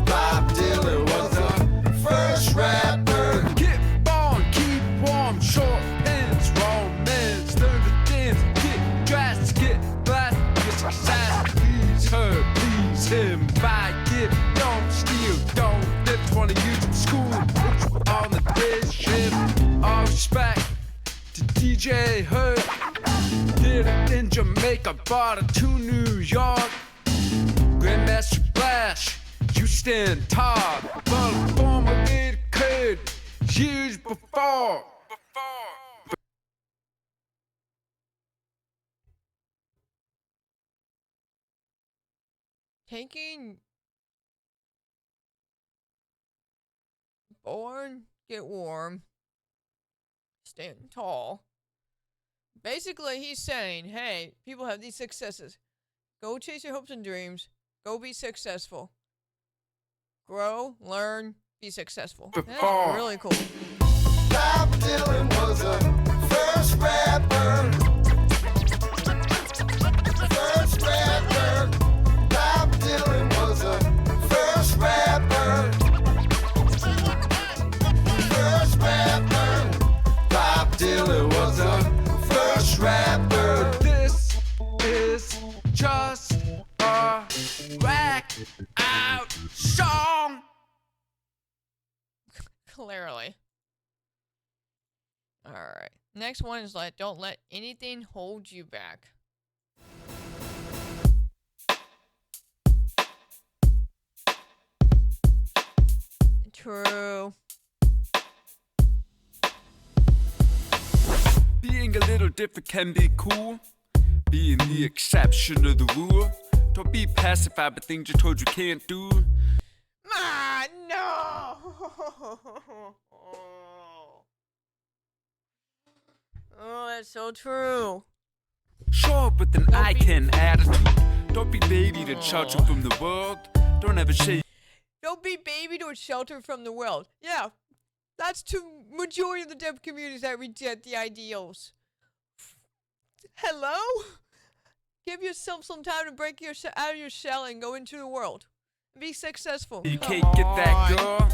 Bob Dylan was the first rapper. Get born, keep warm, short pants, romance, learn to dance, get dressed, get blessed, get success. Please her, please him, buy, get, don't steal, don't lift, wanna use from school, put you on the day shift. All respect to DJ Hurt. Did it in Jamaica, bought it to New York. Grandmaster Flash, you stand tall, but a former it occurred years before. Taking born, get warm, stand tall. Basically, he's saying, hey, people have these successes. Go chase your hopes and dreams. Go be successful. Grow, learn, be successful. That's Before. really cool. Bob Dylan was a first rapper. First rapper. Bob Dylan was a first rapper. First rapper. Bob Dylan was a first rapper. This is just a whack out song. Clearly. Alright. Next one is don't let anything hold you back. True. Being a little different can be cool. Being the exception of the rule. Don't be pacified by things you're told you can't do. Ah, no! Oh, that's so true. Show up with an I can attitude. Don't be baby to shelter from the world. Don't ever say Don't be babied or sheltered from the world. Yeah, that's to majority of the deaf communities that reject the ideals. Hello? Give yourself some time to break out of your shell and go into the world. Be successful. You Come can't get that on. girl.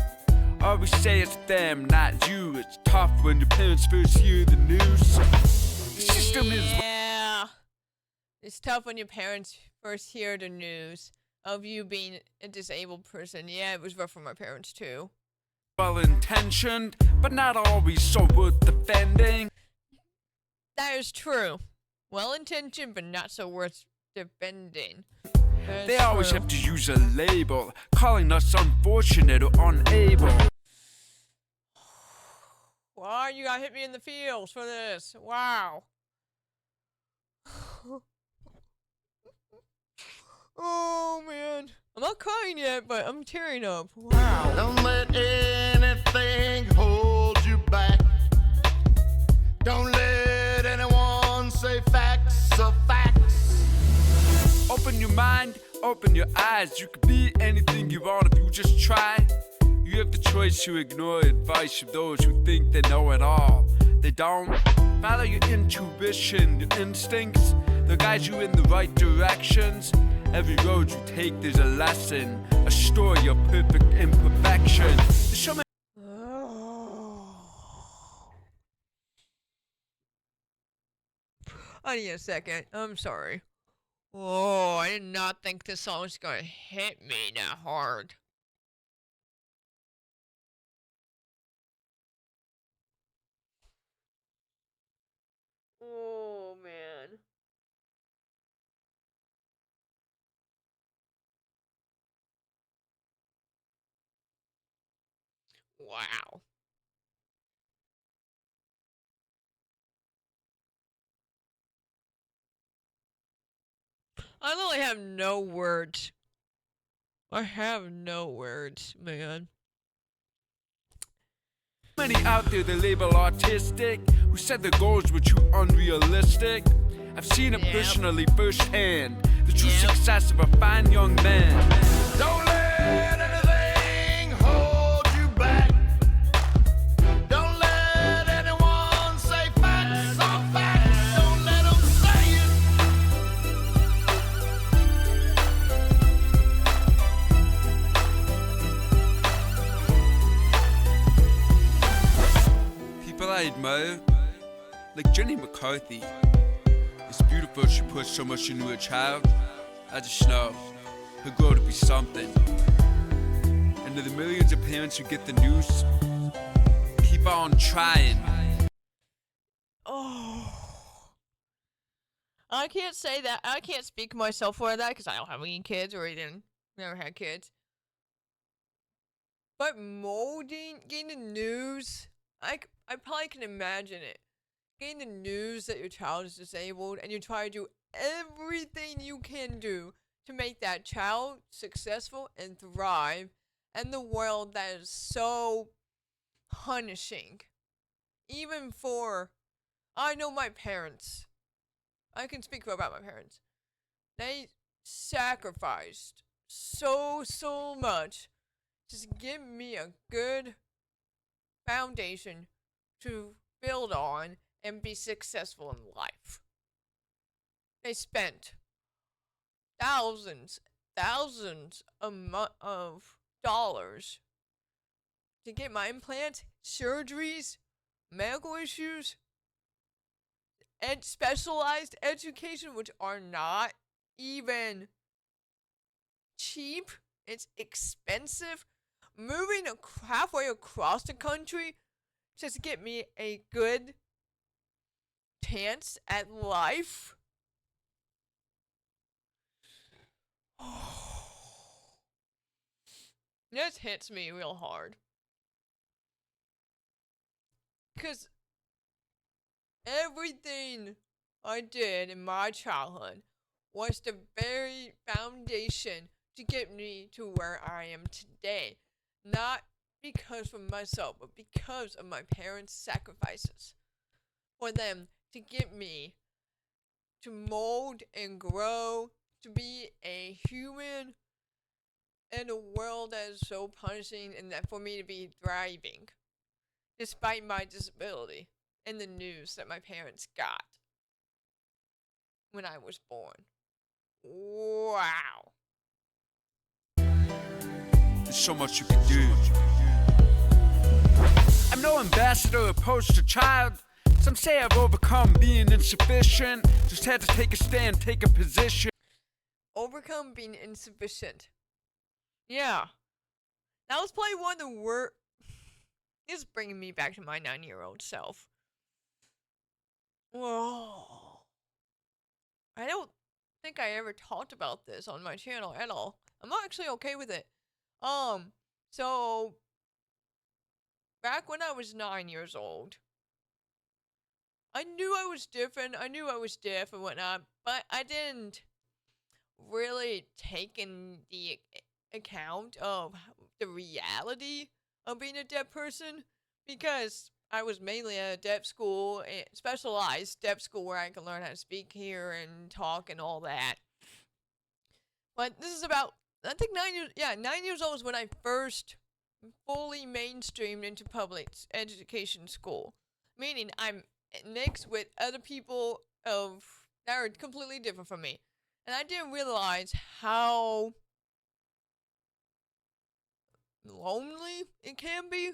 Always say it's them, not you. It's tough when your parents first hear the news. The system is Yeah. It's tough when your parents first hear the news of you being a disabled person. Yeah, it was rough for my parents too. well intentioned, but not always so worth defending. That is true. Well intentioned, but not so worth defending. They always have to use a label, calling us unfortunate or unable. Wow, you got hit me in the feels for this. Wow. Oh man. I'm not crying yet, but I'm tearing up. Wow. Don't let anything hold you back. Don't let anyone say facts are facts. Open your mind, open your eyes. You can be anything you want if you just try. You have the choice to ignore advice of those who think they know it all. They don't. Follow your intuition, your instincts. They'll guide you in the right directions. Every road you take, there's a lesson, a story of perfect imperfection. There's so many I need a second. I'm sorry. Oh, I did not think this song was gonna hit me that hard. Oh man. Wow. I literally have no words. I have no words, man. out there they label autistic, who said their goals were too unrealistic. I've seen it Yep. personally firsthand, the true Yep. success of a fine young man. Don't let anything hold you back. Don't let anyone say facts are facts. Don't let them say it. People I admire, like Jenny McCarthy. It's beautiful she puts so much into her child. I just know he'll grow to be something. And to the millions of parents who get the news, keep on trying. Oh. I can't say that. I can't speak myself for that because I don't have any kids or even never had kids. But getting the news, I probably can imagine it. Getting the news that your child is disabled and you try to do everything you can do to make that child successful and thrive in the world that is so punishing. Even for, I know my parents. I can speak about my parents. They sacrificed so much to give me a good foundation to build on and be successful in life. They spent thousands of dollars to get my implants, surgeries, medical issues, and specialized education, which are not even cheap. It's expensive. Moving halfway across the country just to get me a good chance at life. This hits me real hard. Because everything I did in my childhood was the very foundation to get me to where I am today. Not because of myself, but because of my parents' sacrifices. For them to get me to mold and grow, to be a human in a world that is so punishing, and that for me to be thriving despite my disability and the news that my parents got when I was born. Wow. There's so much you can do. I'm no ambassador or poster child. Some say I've overcome being insufficient. Just had to take a stand, take a position. Overcome being insufficient. Yeah. That was probably one of the worst. This is bringing me back to my 9-year-old self. Whoa. I don't think I ever talked about this on my channel at all. I'm not actually okay with it. So back when I was 9 years old, I knew I was different. I knew I was deaf and whatnot, but I didn't really take in the account of the reality of being a deaf person, because I was mainly at a deaf school, a specialized deaf school where I can learn how to speak, hear, and talk and all that. But this is about, I think 9 years old is when I first fully mainstreamed into public education school. Meaning I'm mixed with other people that are completely different from me. And I didn't realize how lonely it can be.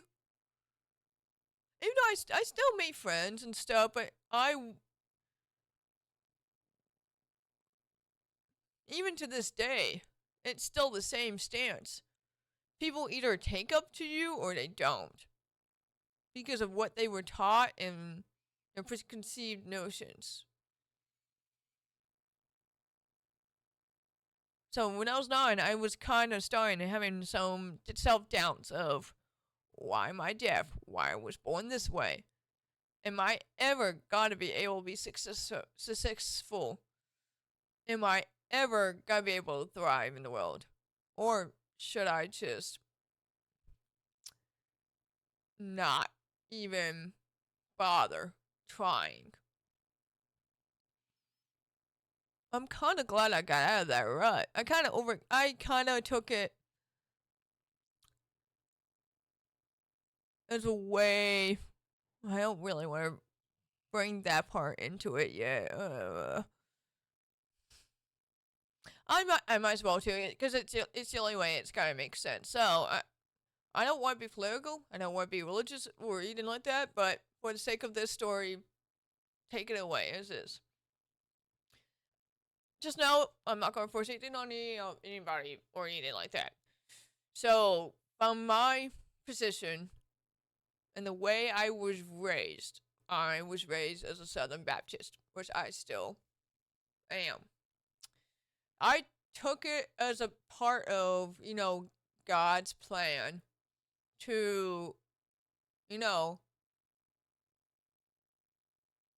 Even though I still made friends and stuff, but even to this day, it's still the same stance. People either take up to you or they don't, because of what they were taught and their preconceived notions. So when I was 9, I was kind of starting to having some self-doubts of, why am I deaf? Why I was born this way? Am I ever gonna be able to be successful? Am I ever gonna be able to thrive in the world? Or should I just not even bother trying? I'm kind of glad I got out of that rut. I kind of took it as a way. I don't really want to bring that part into it yet. I might as well too, because it's the only way it's gotta make sense. So I don't want to be political. I don't want to be religious or anything like that. But for the sake of this story, take it away as is. Just know I'm not going to force anything on anybody or anything like that. So from my position and the way I was raised as a Southern Baptist, which I still am. I took it as a part of, God's plan to,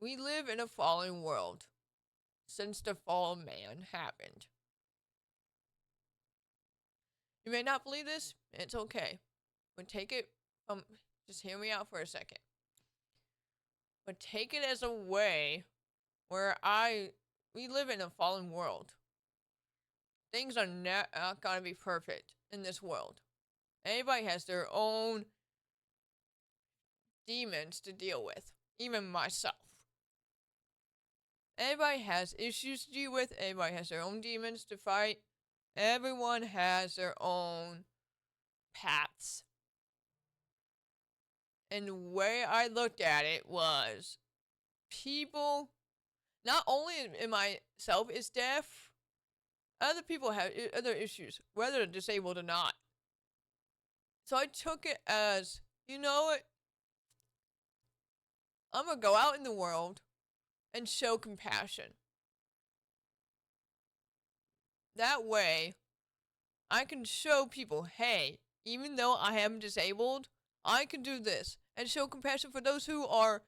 we live in a fallen world since the fall of man happened. You may not believe this, it's okay. But take it, just hear me out for a second. But take it as a way where we live in a fallen world. Things are not gonna be perfect in this world. Everybody has their own demons to deal with, even myself. Everybody has issues to deal with, everybody has their own demons to fight, everyone has their own paths. And the way I looked at it was, people, not only in myself is deaf, other people have other issues, whether they're disabled or not. So I took it as, you know what? I'm going to go out in the world and show compassion. That way, I can show people, hey, even though I am disabled, I can do this. And show compassion for those who are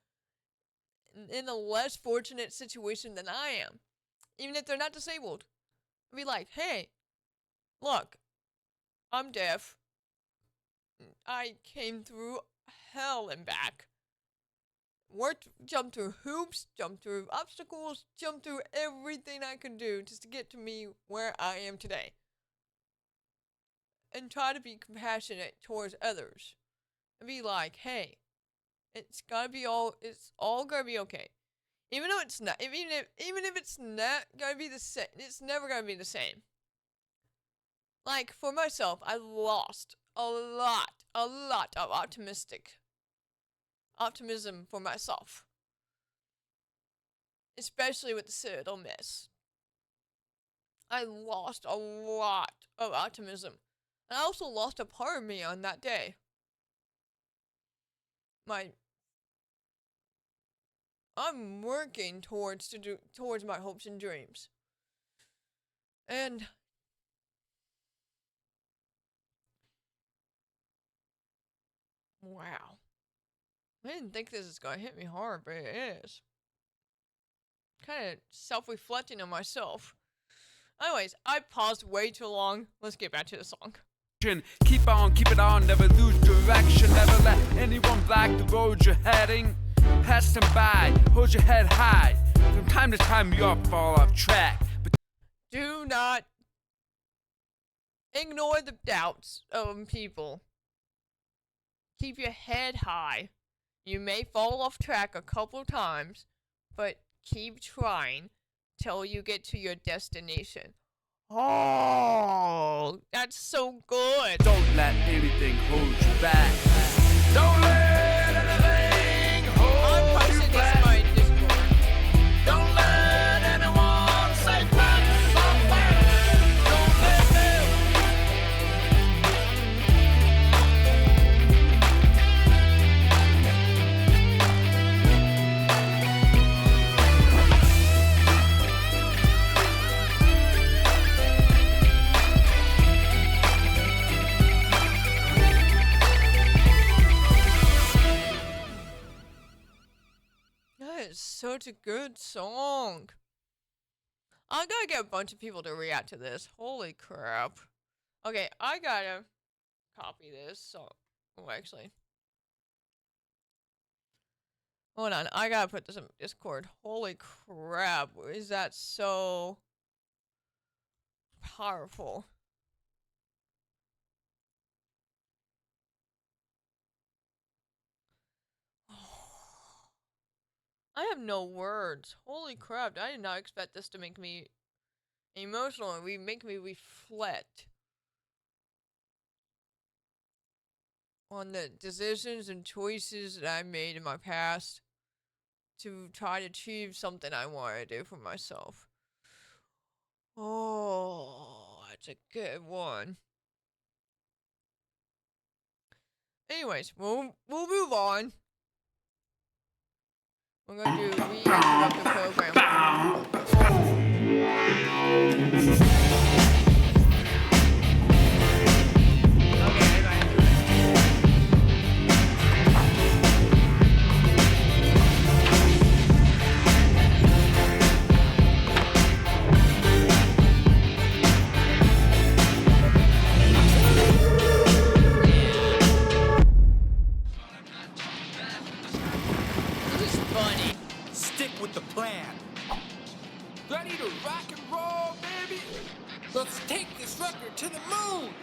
in a less fortunate situation than I am. Even if they're not disabled. Be like, hey, look, I'm deaf. I came through hell and back. Jumped through hoops, jumped through obstacles, jumped through everything I could do just to get to me where I am today. And try to be compassionate towards others. And be like, hey, it's all gonna be okay. Even though it's not, even if it's not gonna be the same, it's never gonna be the same. Like for myself, I lost a lot of optimism for myself, especially with the Citadel miss. I lost a lot of optimism, and I also lost a part of me on that day. I'm working towards my hopes and dreams. And wow. I didn't think this is gonna hit me hard, but it is. Kind of self-reflecting on myself. Anyways, I paused way too long. Let's get back to the song. Keep on, keep it on, never lose direction. Never let anyone block the road you're heading. Pass them by, hold your head high. From time to time you all fall off track, but Do not ignore the doubts of people. Keep your head high. You may fall off track a couple times, but keep trying till you get to your destination. Oh, that's so good. don't let anything hold you back. Don't let anything hold I'm you posting this in back. my Discord. Don't let anyone say facts are facts. Don't let them. That is such a good song. I gotta get a bunch of people to react to this. Holy crap. Okay, I gotta copy this song. Oh, actually. Hold on, I gotta put this in Discord. Holy crap, is that so powerful? I have no words. Holy crap, I did not expect this to make me emotional and make me reflect on the decisions and choices that I made in my past to try to achieve something I want to do for myself. Oh, that's a good one. Anyways, we'll move on. We're gonna do reinterrupt the program. Okay, bye. This is funny. Stick with the plan. Ready to rock and roll, baby? Let's take this record to the moon.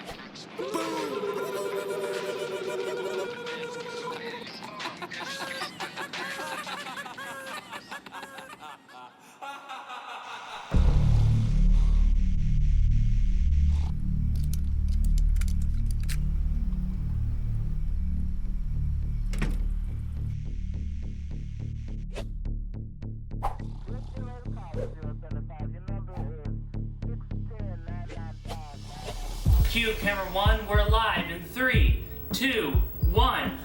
Cue camera one, we're live in 3, 2, 1.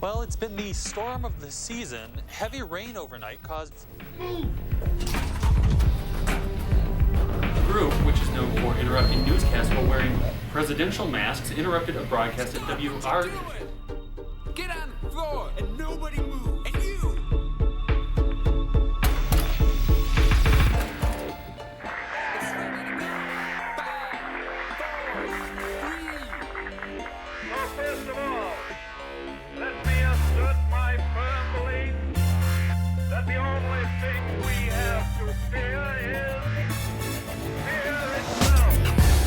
Well, it's been the storm of the season. Heavy rain overnight caused... The group, which is known for interrupting newscasts while wearing presidential masks, interrupted a broadcast at WR. Get on the floor and nobody move. And you. It's ready to go. 5, 4, 3. Well, first of all, let me assert my firm belief that the only thing we have to fear is fear itself.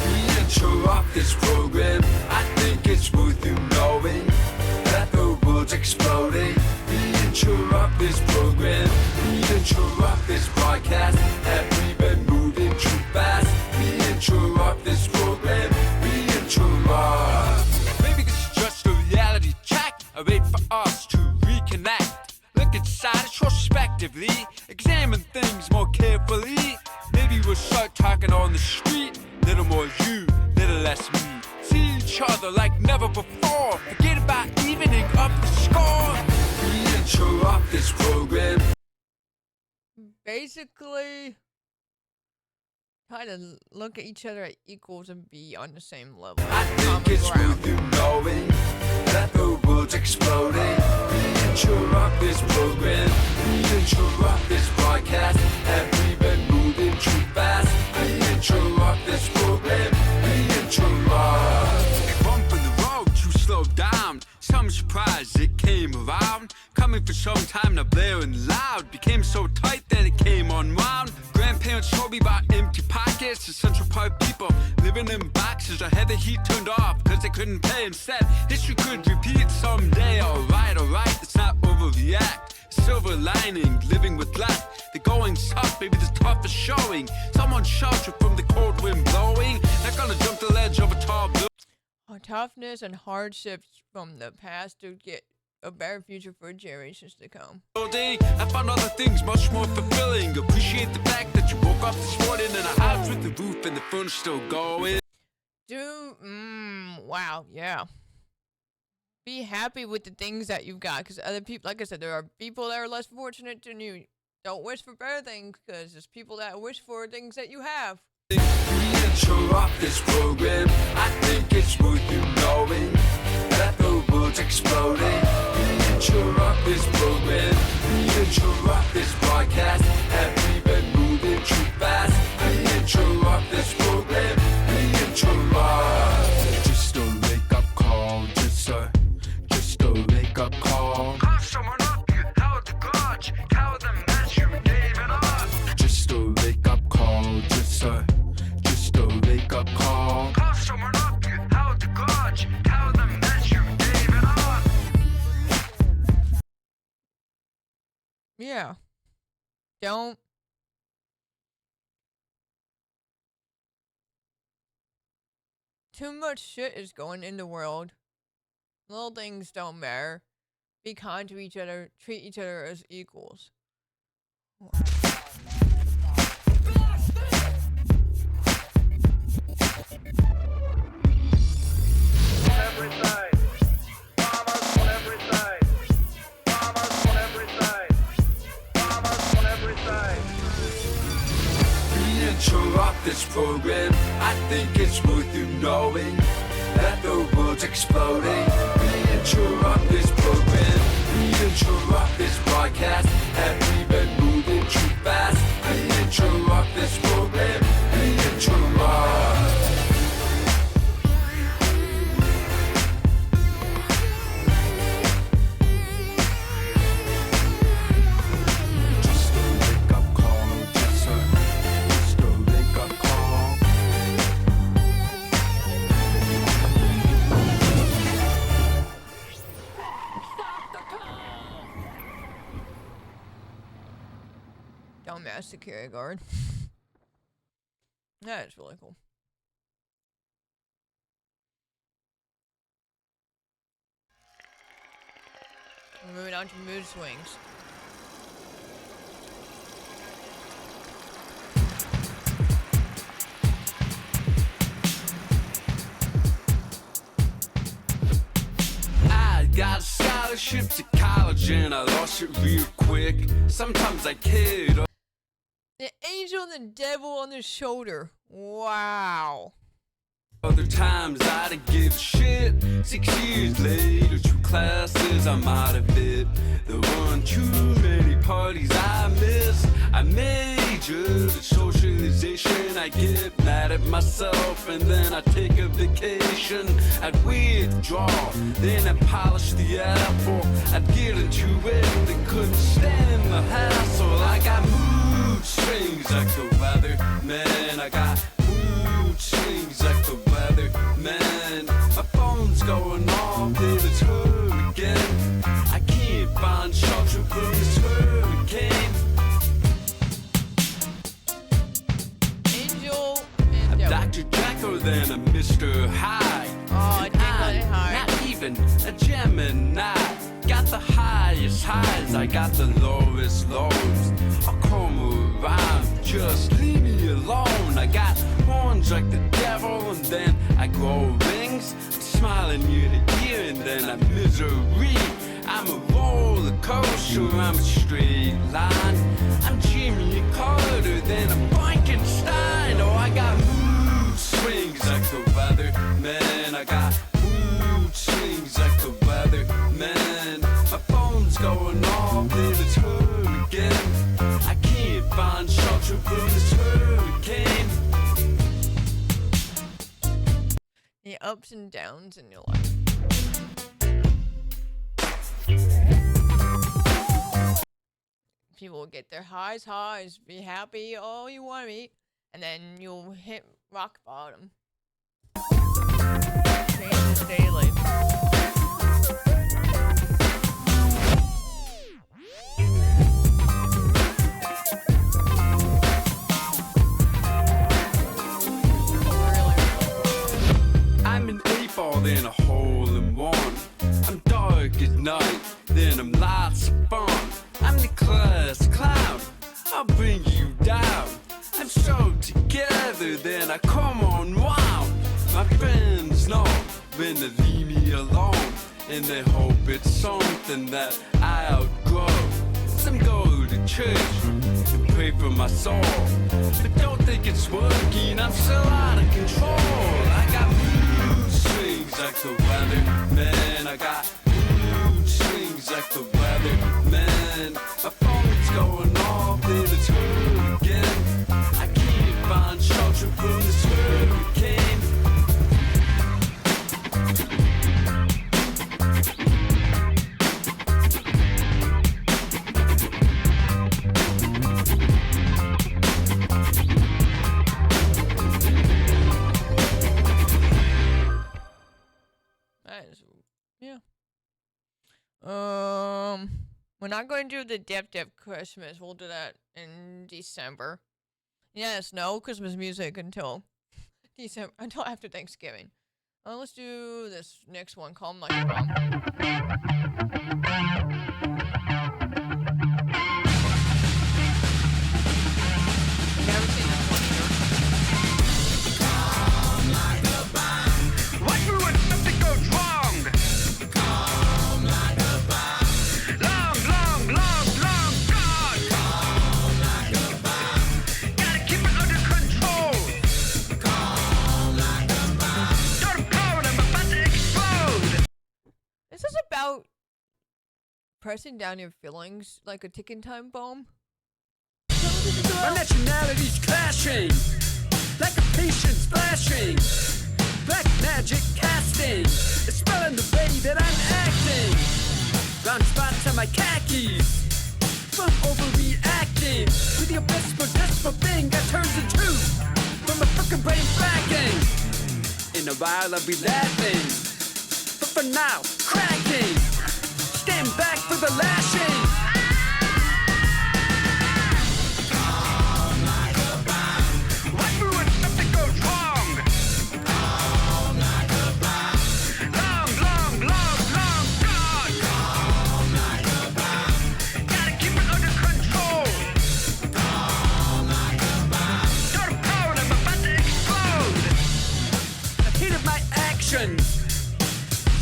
We interrupt this program. I think it's worth you knowing that the world's world's exploding. We interrupt this program. We interrupt this broadcast. Have we been moving too fast? We interrupt this program. We interrupt. Maybe this is just a reality check. I wait for us to reconnect. Look inside us prospectively. Examine things more carefully. Maybe we'll start talking on the street. Little more you, little less me. See each other like never before. Forget about evening up the score. We interrupt this program. Basically, kind of look at each other as equals and be on the same level. I think Common it's ground. worth you knowing that the world's exploding. We interrupt this program. We interrupt this broadcast. Have we been moving too fast? We interrupt this program. We interrupt. Bump in the road, too slow down. Some surprise it came around. Coming for some time now, blaring loud. Became so tight that it came unwound. Grandparents told me about empty pockets. The Central Park people living in boxes. I had the heat turned off cause they couldn't pay. Instead, history could repeat someday. Alright, let's not overreact. Silver lining, living with less. The going's tough, maybe the toughest showing. Someone shelter from the cold wind blowing. Not gonna jump the ledge of a tall building. Toughness and hardships from the past to get a better future for generations to come. I found other things much more fulfilling. Appreciate the fact that you woke up this morning in a house with the roof and the furnace still going. Dude, wow, yeah. Be happy with the things that you've got, because other people, like I said, there are people that are less fortunate than you. Don't wish for better things, because there's people that wish for things that you have. We interrupt this program. I think it's worth you knowing that the world's exploding. We interrupt this program. We interrupt this broadcast. Have we been moving too fast? We interrupt this program. We interrupt. Just a wake-up call. Just a wake-up call. Call someone up, you held the grudge. Tell them that you gave it up. Just a wake-up call. Just a wake-up call. Call someone up, you held the grudge. Tell them that you gave it up. Yeah. Don't. Too much shit is going in the world. Little things don't matter. Be kind to each other. Treat each other as equals. every side. Farmers on every side. Farmers on every side. Farmers on every side. We interrupt this program. I think it's worth you knowing that the world's exploding. We interrupt this program. We interrupt this broadcast. Have we been moving too fast? We interrupt this program. We interrupt. Just a wake-up call. Just a wake-up call. Dumbass security guard. That's really cool. We're moving on to mood swings. I got a scholarship to college and I lost it real quick. Sometimes I kid. The angel and the devil on the shoulder. Wow. Other times I didn't give a shit. 6 years later, 2 classes, I'm out of it. There weren't too many parties I missed. I majored in socialization. I get mad at myself and then I take a vacation. I'd withdraw, then I'd polish the apple. I'd get into it and couldn't stand the hassle. I got mood swings like the weather, man. I got mood swings like the weather, man. My phone's going off, then it's her again. Dr. Jekyll, then a Mr. Hyde. Oh, Jekyll and Hyde. Not even a Gemini. Got the highest highs, I got the lowest lows. I'll come around, just leave me alone. I got horns like the devil, and then I grow wings. I'm smiling ear to ear, and then I'm misery. I'm a roller coaster, I'm a straight line. I'm Jimmy Carter, then I'm Frankenstein. Oh, I got mood swings like the weather, man. I got mood swings like the weather, man. My phone's going off, then it's her again. I can't find shelter from this hurricane. The ups and downs in your life. People will get their highs, be happy all you want to be, and then you'll hit rock bottom. Changes daily. I'm an 8-ball, then a hole in one. I'm dark at night, then I'm lots of fun. I'm the class clown, I'll bring you down. I'm so together, then I come on wow. My friends know when to leave me alone, and they hope it's something that I outgrow. Some go to church and pray for my soul, but don't think it's working, I'm still out of control. I got mood swings like the weather, man. I got mood swings like the weather, man. My phone's going off, then it's her again. I can't find shelter from this hurricane. That is, yeah. We're not going to do the Dip Christmas. We'll do that in December. Yes, no Christmas music until December, until after Thanksgiving. Let's do this next one. Calm like a bomb. Never seen this one either. What you when something goes wrong? Calm like a bomb. Long gone. Calm like a bomb. Gotta keep it under control. Calm like a bomb. Don't blow it, I'm about to explode. This is about pressing down your feelings like a ticking time bomb. My nationality's clashing, like a patient splashing. Black magic casting, it's spelling the way that I'm acting. Round spots on my khakis, from overreacting to the abyss for desperate thing that turns into from a fucking brain cracking. In a while I'll be laughing, but for now, cracking. Stand back for the lashing. What you when something goes wrong? Calm like a bomb. Long gone. Calm like a bomb. Gotta keep it under control. Calm like a bomb. Don't blow it, I'm about to explode. I've hated my actions,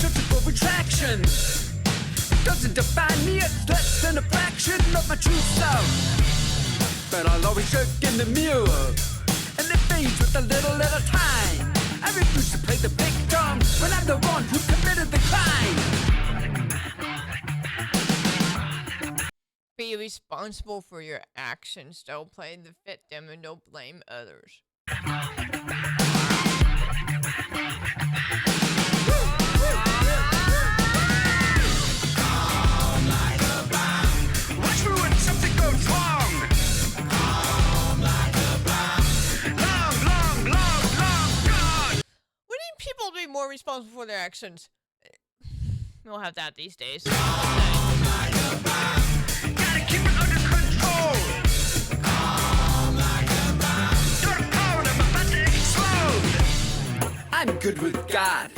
searching for retraction. Doesn't define me, it's less than a fraction of my true self. But I'll always look in the mirror, and it fades with a little at a time. I refuse to play the victim when I'm the one who committed the crime. Be responsible for your actions. Don't play the victim and don't blame others. What you when something goes wrong? Calm like a bomb. Long gone. We need people to be more responsible for their actions. We don't have that these days. Gotta keep it under control. Calm like a bomb. Don't blow it, I'm about to explode. I'm good with God.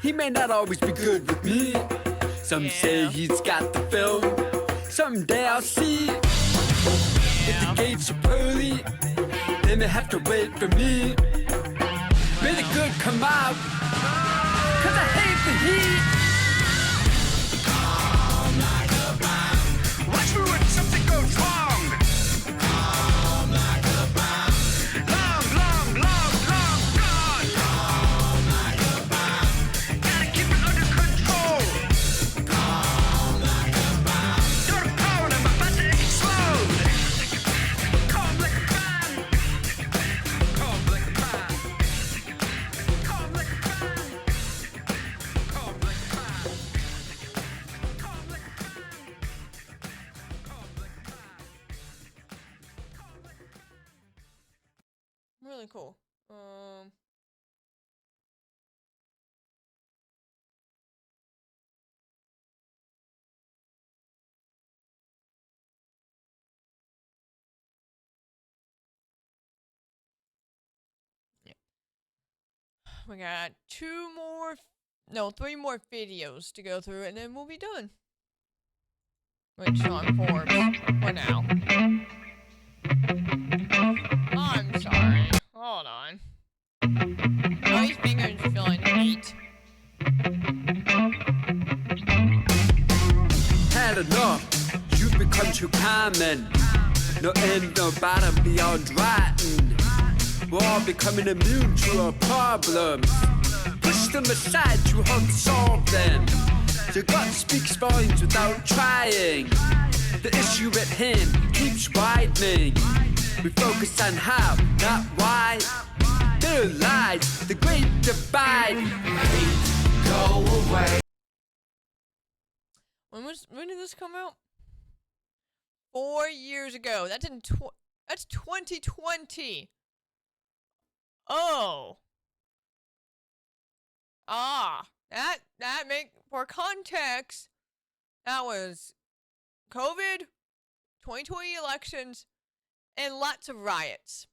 He may not always be good with me. Some say he's got the film. Someday I'll see. If the gates are pearly, they may have to wait for me. May the good come out, 'cause I hate the heat. Watch me when something goes wrong. Long, long, long, long gone. Gotta keep it under control. Got a power and I'm about to explode. Calm like a fan. Calm like a fan. Calm like a fan. Calm like a fan. Calm like a fan. Really cool. Yeah. We got three more videos to go through, and then we'll be done. Which on Forbes for now. I'm sorry. Hold on. Oh, his fingers feeling heat. Had enough, you've become too common. No end, no bottom beyond rotten. We're all becoming immune to our problems. Push them aside to help solve them. Your gut speaks volumes without trying. The issue at hand keeps widening. We focus on how, not why. There lies the great divide. Go away. When did this come out? 4 years ago. That's 2020. Oh. That make for context. That was COVID, 2020 elections, and lots of riots.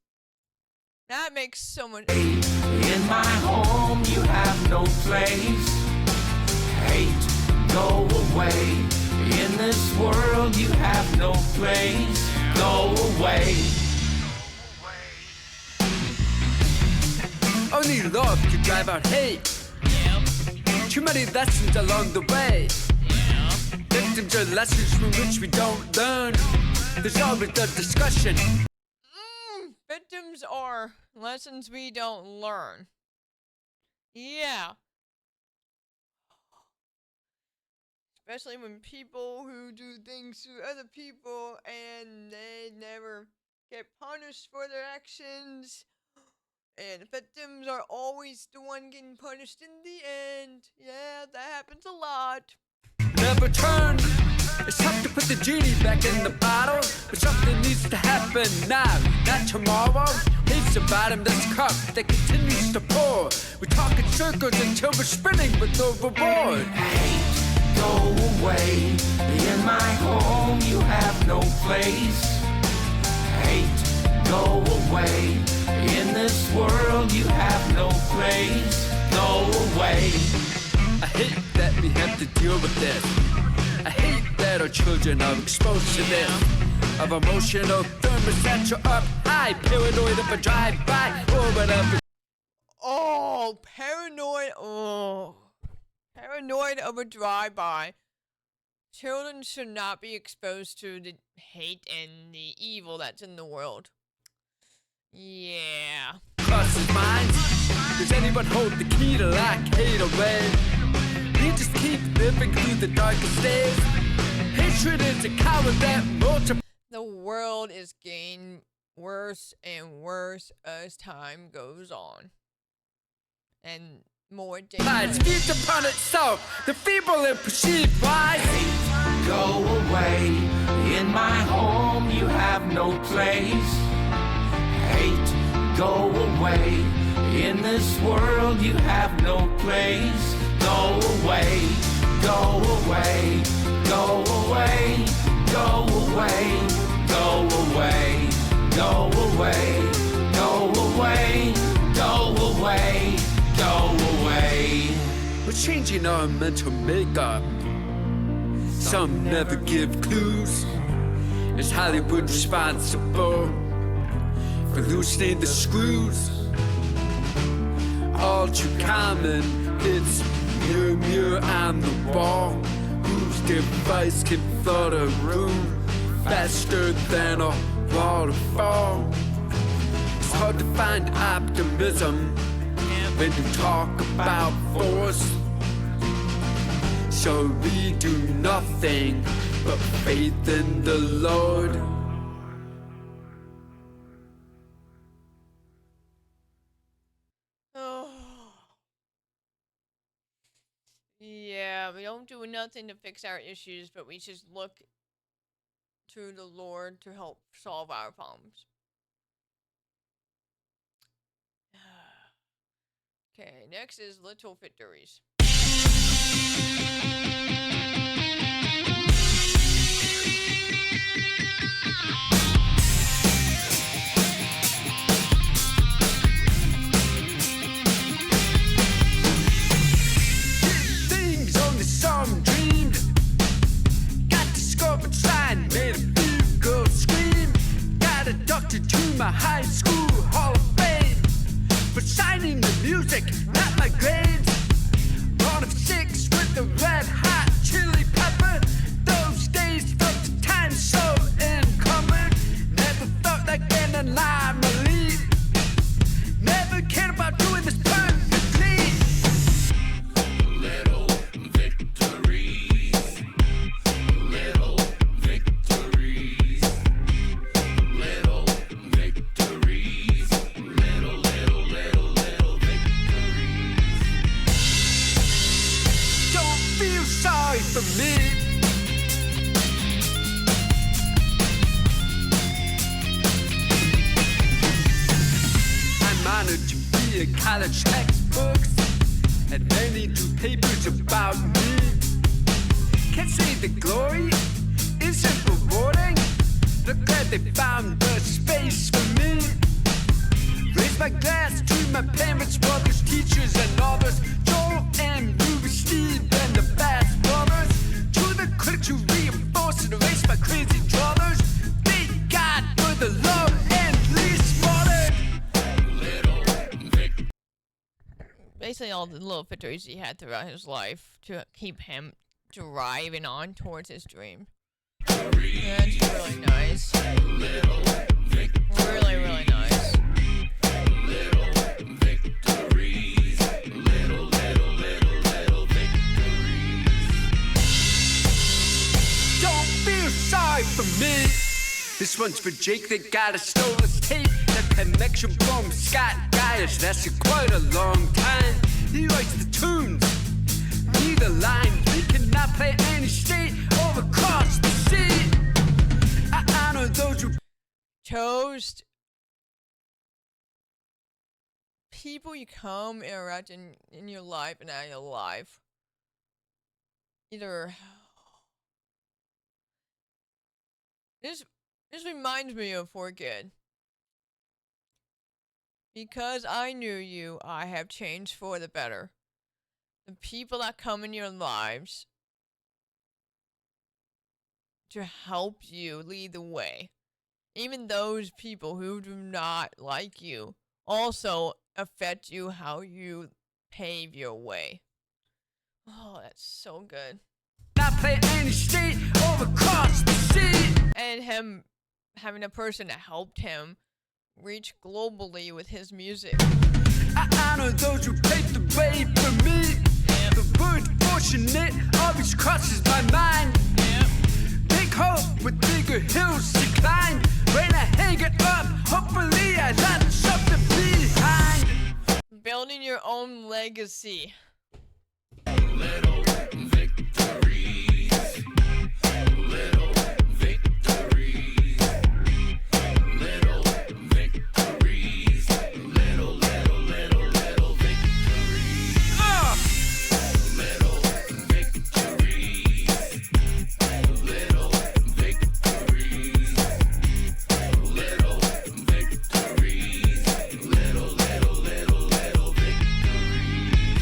That makes so much. In my home, you have no place. Hate, go away. In this world, you have no place. Go away. Only love can drive out hate. Too many lessons along the way. Victims are lessons from which we don't learn. There's always the discussion. Victims are lessons we don't learn. Yeah. Especially when people who do things to other people and they never get punished for their actions. And victims are always the one getting punished in the end. Yeah, that happens a lot. Never turn. It's tough to put the genie back in the bottle, but something needs to happen now, not tomorrow. Hate's the bottom of this cup that continues to pour. We talk in circles until we're spinning with no reward. Hate, go away. In my home, you have no place. Hate, go away. In this world, you have no place. Go away. I hate that we have to deal with this. I hate that our children are exposed to this. Of emotional thermostats are up high, paranoid of a drive-by or whatever. Oh, paranoid. Oh, paranoid of a drive-by. Children should not be exposed to the hate and the evil that's in the world. Yeah. Crosses minds. Does anyone hold the key to lock hate away? We just keep living through the darkest days. Hatred is a coward that multiplies. The world is getting worse and worse as time goes on. And more dangerous. Feeds upon itself, the feeble and perceived wise. Hate, go away. In my home, you have no place. Hate, go away. In this world, you have no place. Go away, go away, go away, go away, go away, go away, go away, go away, go changing our mental makeup. Some never give clues. Is Hollywood responsible for loosening the screws? All too common, it's mirror, mirror on the wall. Whose device can flood a room faster than a waterfall? It's hard to find optimism when you talk about force. So we do nothing but faith in the Lord. Oh. Yeah, we don't do nothing to fix our issues, but we just look to the Lord to help solve our problems. Okay, next is little victories. Things only some dreamed. Got discovered sign, made a few girls scream. Got inducted to my high school hall of fame for signing the music, not my grades. Born of 6 with the red hot chili pepper. Those days felt the time so encumbered. Never felt like an anomaly. Never cared about doing this perfectly. Little victories. Little victories. Little victories. Little victories. Don't feel sorry for me. I'm honored to be in college textbooks and many new papers about me. Can't say the glory isn't rewarding. They're glad they found the space for me. Raise my glass to my parents, brothers, teachers, and others. Joel and Ruby, Steve, and the Fast Brothers. To the critics who reinforce and erase my crazy druthers. Thank God for the love and least water. Basically, all the little victories he had throughout his life to keep him driving on towards his dream. That's really nice. Really, really nice. Victories. Little victories. Don't feel sorry for me. This one's for Jake that got a stolen tape. That connection from Scott Gaius lasted quite a long time. He writes the tunes, me the line. We cannot play any state or across the sea. I honor those who Toast. People you come interact in your life and out of your life. Either this reminds me of Forget. Because I knew you, I have changed for the better. The people that come in your lives to help you lead the way. Even those people who do not like you also affect you how you pave your way. Oh, that's so good. not play any state or across the sea. And him having a person that helped him reach globally with his music. I honor those who paved the way for me. The word fortunate always crosses my mind. Big hope with bigger hills to climb. When I hang it up, hopefully I left something behind. Building your own legacy. Little victories. Little victories. Little victories. Little victories. Little victories. Little victories. Little victories. Little victories.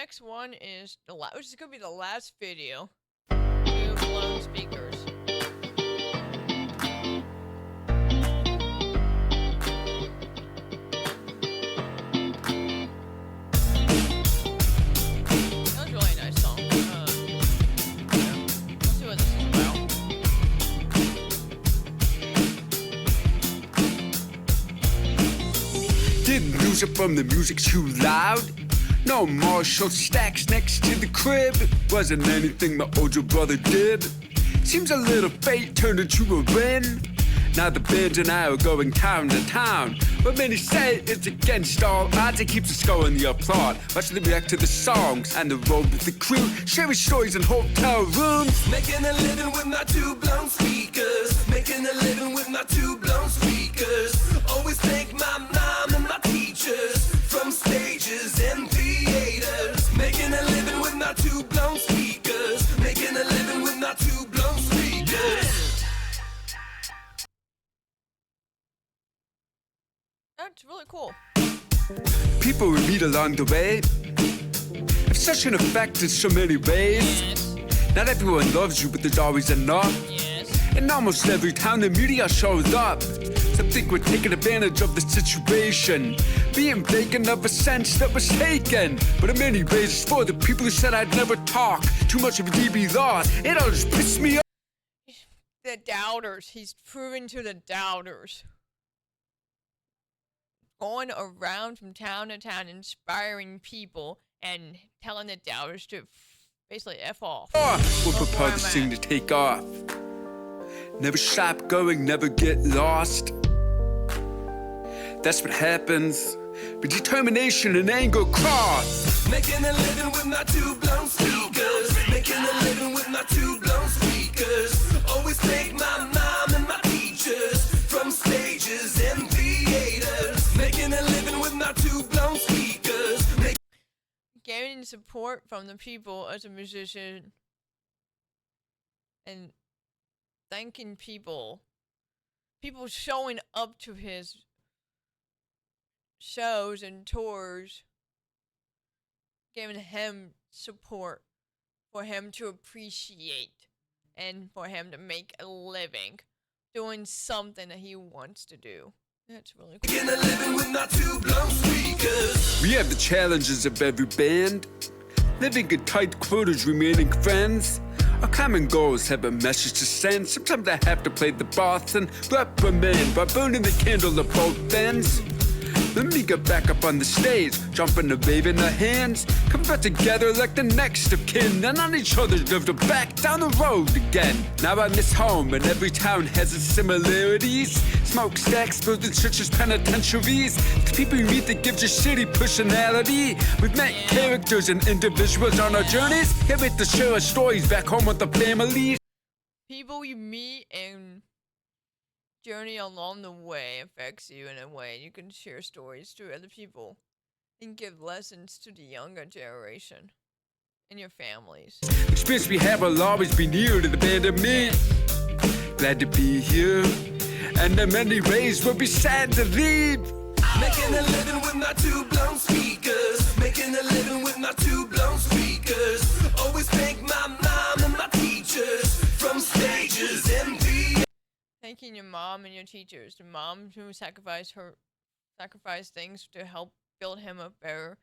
next one is which is gonna be the last video. Two blown speakers. That was a really nice song. Yeah. Let's see what this is about. Didn't lose it from the music too loud. No Marshall stacks next to the crib. Wasn't anything my older brother did. Seems a little fate turned into a win. Now the band and I are going town to town. But many say it's against all odds. It keeps us going, the applaud. Watch them react to the songs and the road with the crew. Sharing stories in hotel rooms. Making a living with my two blown speakers. Making a living with my two blown speakers. Always thank my mom and my teachers. From stages and theaters. Making a living with my two blown speakers. Making a living with my two blown speakers. That's really cool. People we meet along the way have such an effect in so many ways. Yes. Not everyone loves you, but there's always enough. Yes. In almost every town the media shows up. Some think we're taking advantage of the situation, being vacant of a sense that was taken. But in many ways it's for the people who said I'd never talk. Too much of a DB loss, it all just pissed me off. The doubters. He's proving to the doubters. Going around from town to town, inspiring people and telling the doubters to basically F off. We'll prepare this thing to take off. Never stop going, never get lost. That's what happens. But determination and anger cross. Making a living with my two blown speakers. Making a living with my two blown speakers. Always thank my mom and my teachers. From stages and theaters. Making a living with my two blown speakers. Gaining support from the people as a musician. And thanking people. People showing up to his shows and tours, giving him support for him to appreciate and for him to make a living doing something that he wants to do. That's really cool. Making a living with my two blown speakers. We have the challenges of every band, living in tight quarters, remaining friends. Our common goals have a message to send. Sometimes I have to play the boss and reprimand by burning the candle at both ends. Let me get back up on the stage, jumping and waving the hands. Come back together like the next of kin, and on each other's live to back down the road again. Now I miss home, and every town has its similarities. Smokestacks, building churches, penitentiaries. The people you meet that gives your city personality. We've met characters and individuals on our journeys. Can't wait to share our stories back home with the families. People you meet and journey along the way affects you in a way. You can share stories to other people and give lessons to the younger generation and your families. Experience we have will always be near to the band and me. Glad to be here, and in many ways we'll be sad to leave. Making a living with my two blown speakers. Making a living with my two blown speakers. Always thank my mom and my teachers. From stages and the Thanking your mom and your teachers, the mom who sacrificed things to help build him a better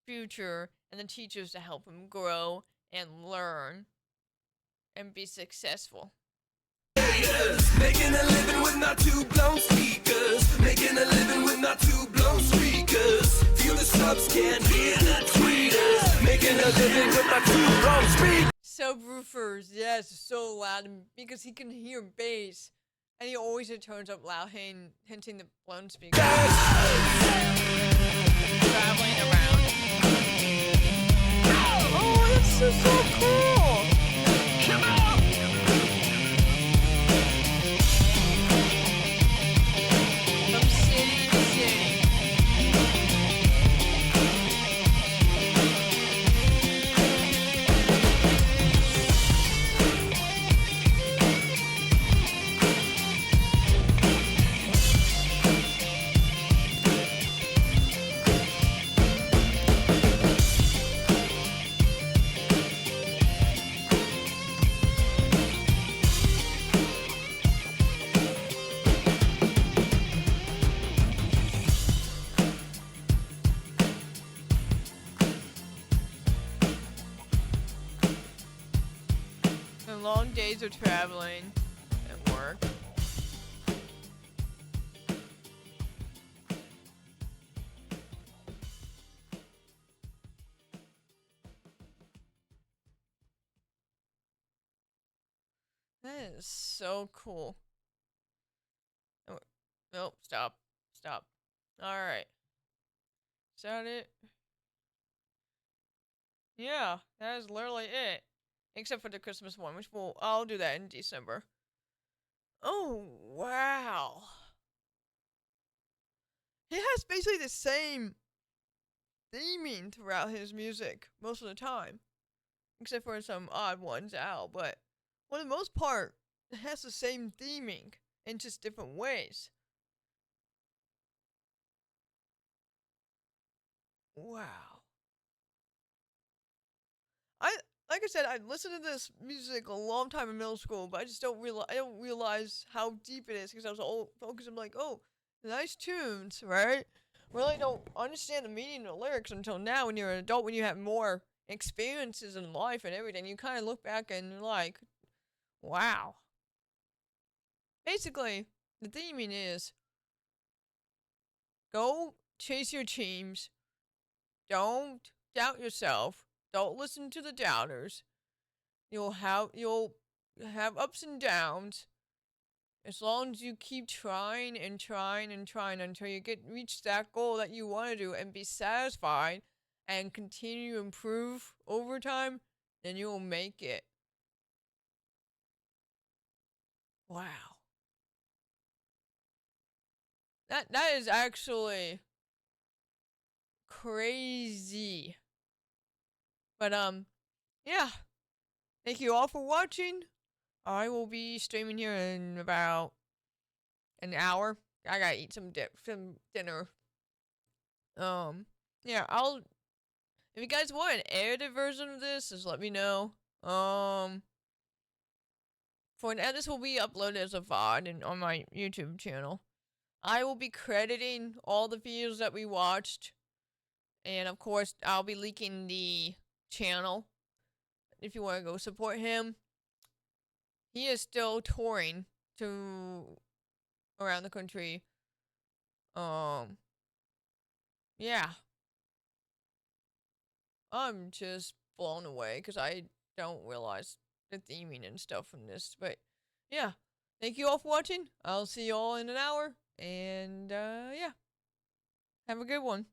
future, and the teachers to help him grow and learn and be successful. Making a living with my two blown speakers. Making a living with my two blown speakers. Feel the subs can't hear the tweeters. Making a living with my two blown speakers. Subwoofers, yes, so loud because he can hear bass. And he always turns up loud, hinting the blown speakers. Traveling around. Oh, that's so cool! Come on! From city to city. and long days of traveling and work. That is so cool. Oh, nope, stop. Stop. Alright. Is that it? Yeah, that is literally it. Except for the Christmas one, which I'll do that in December. Oh, wow. He has basically the same theming throughout his music most of the time. Except for some odd ones out, but for the most part, it has the same theming in just different ways. Wow. Like I said, I listened to this music a long time in middle school, but I just don't realize how deep it is because I was all focused. I'm like, oh, nice tunes, right? Really don't understand the meaning of the lyrics until now. When you're an adult, when you have more experiences in life and everything, you kind of look back and you're like, wow. Basically, the theming is go chase your dreams. Don't doubt yourself. Don't listen to the doubters. You'll have ups and downs as long as you keep trying and trying and trying until you reach that goal that you want to do and be satisfied and continue to improve over time, then you will make it. Wow. That is actually crazy. But yeah. Thank you all for watching. I will be streaming here in about an hour. I gotta eat some dinner. Yeah, if you guys want an edited version of this, just let me know. For now, this will be uploaded as a VOD on my YouTube channel. I will be crediting all the videos that we watched. And of course, I'll be linking the channel if you want to go support him. He is still touring around the country. Yeah. I'm just blown away because I don't realize the theming and stuff from this. But yeah. Thank you all for watching. I'll see you all in an hour. And yeah. Have a good one.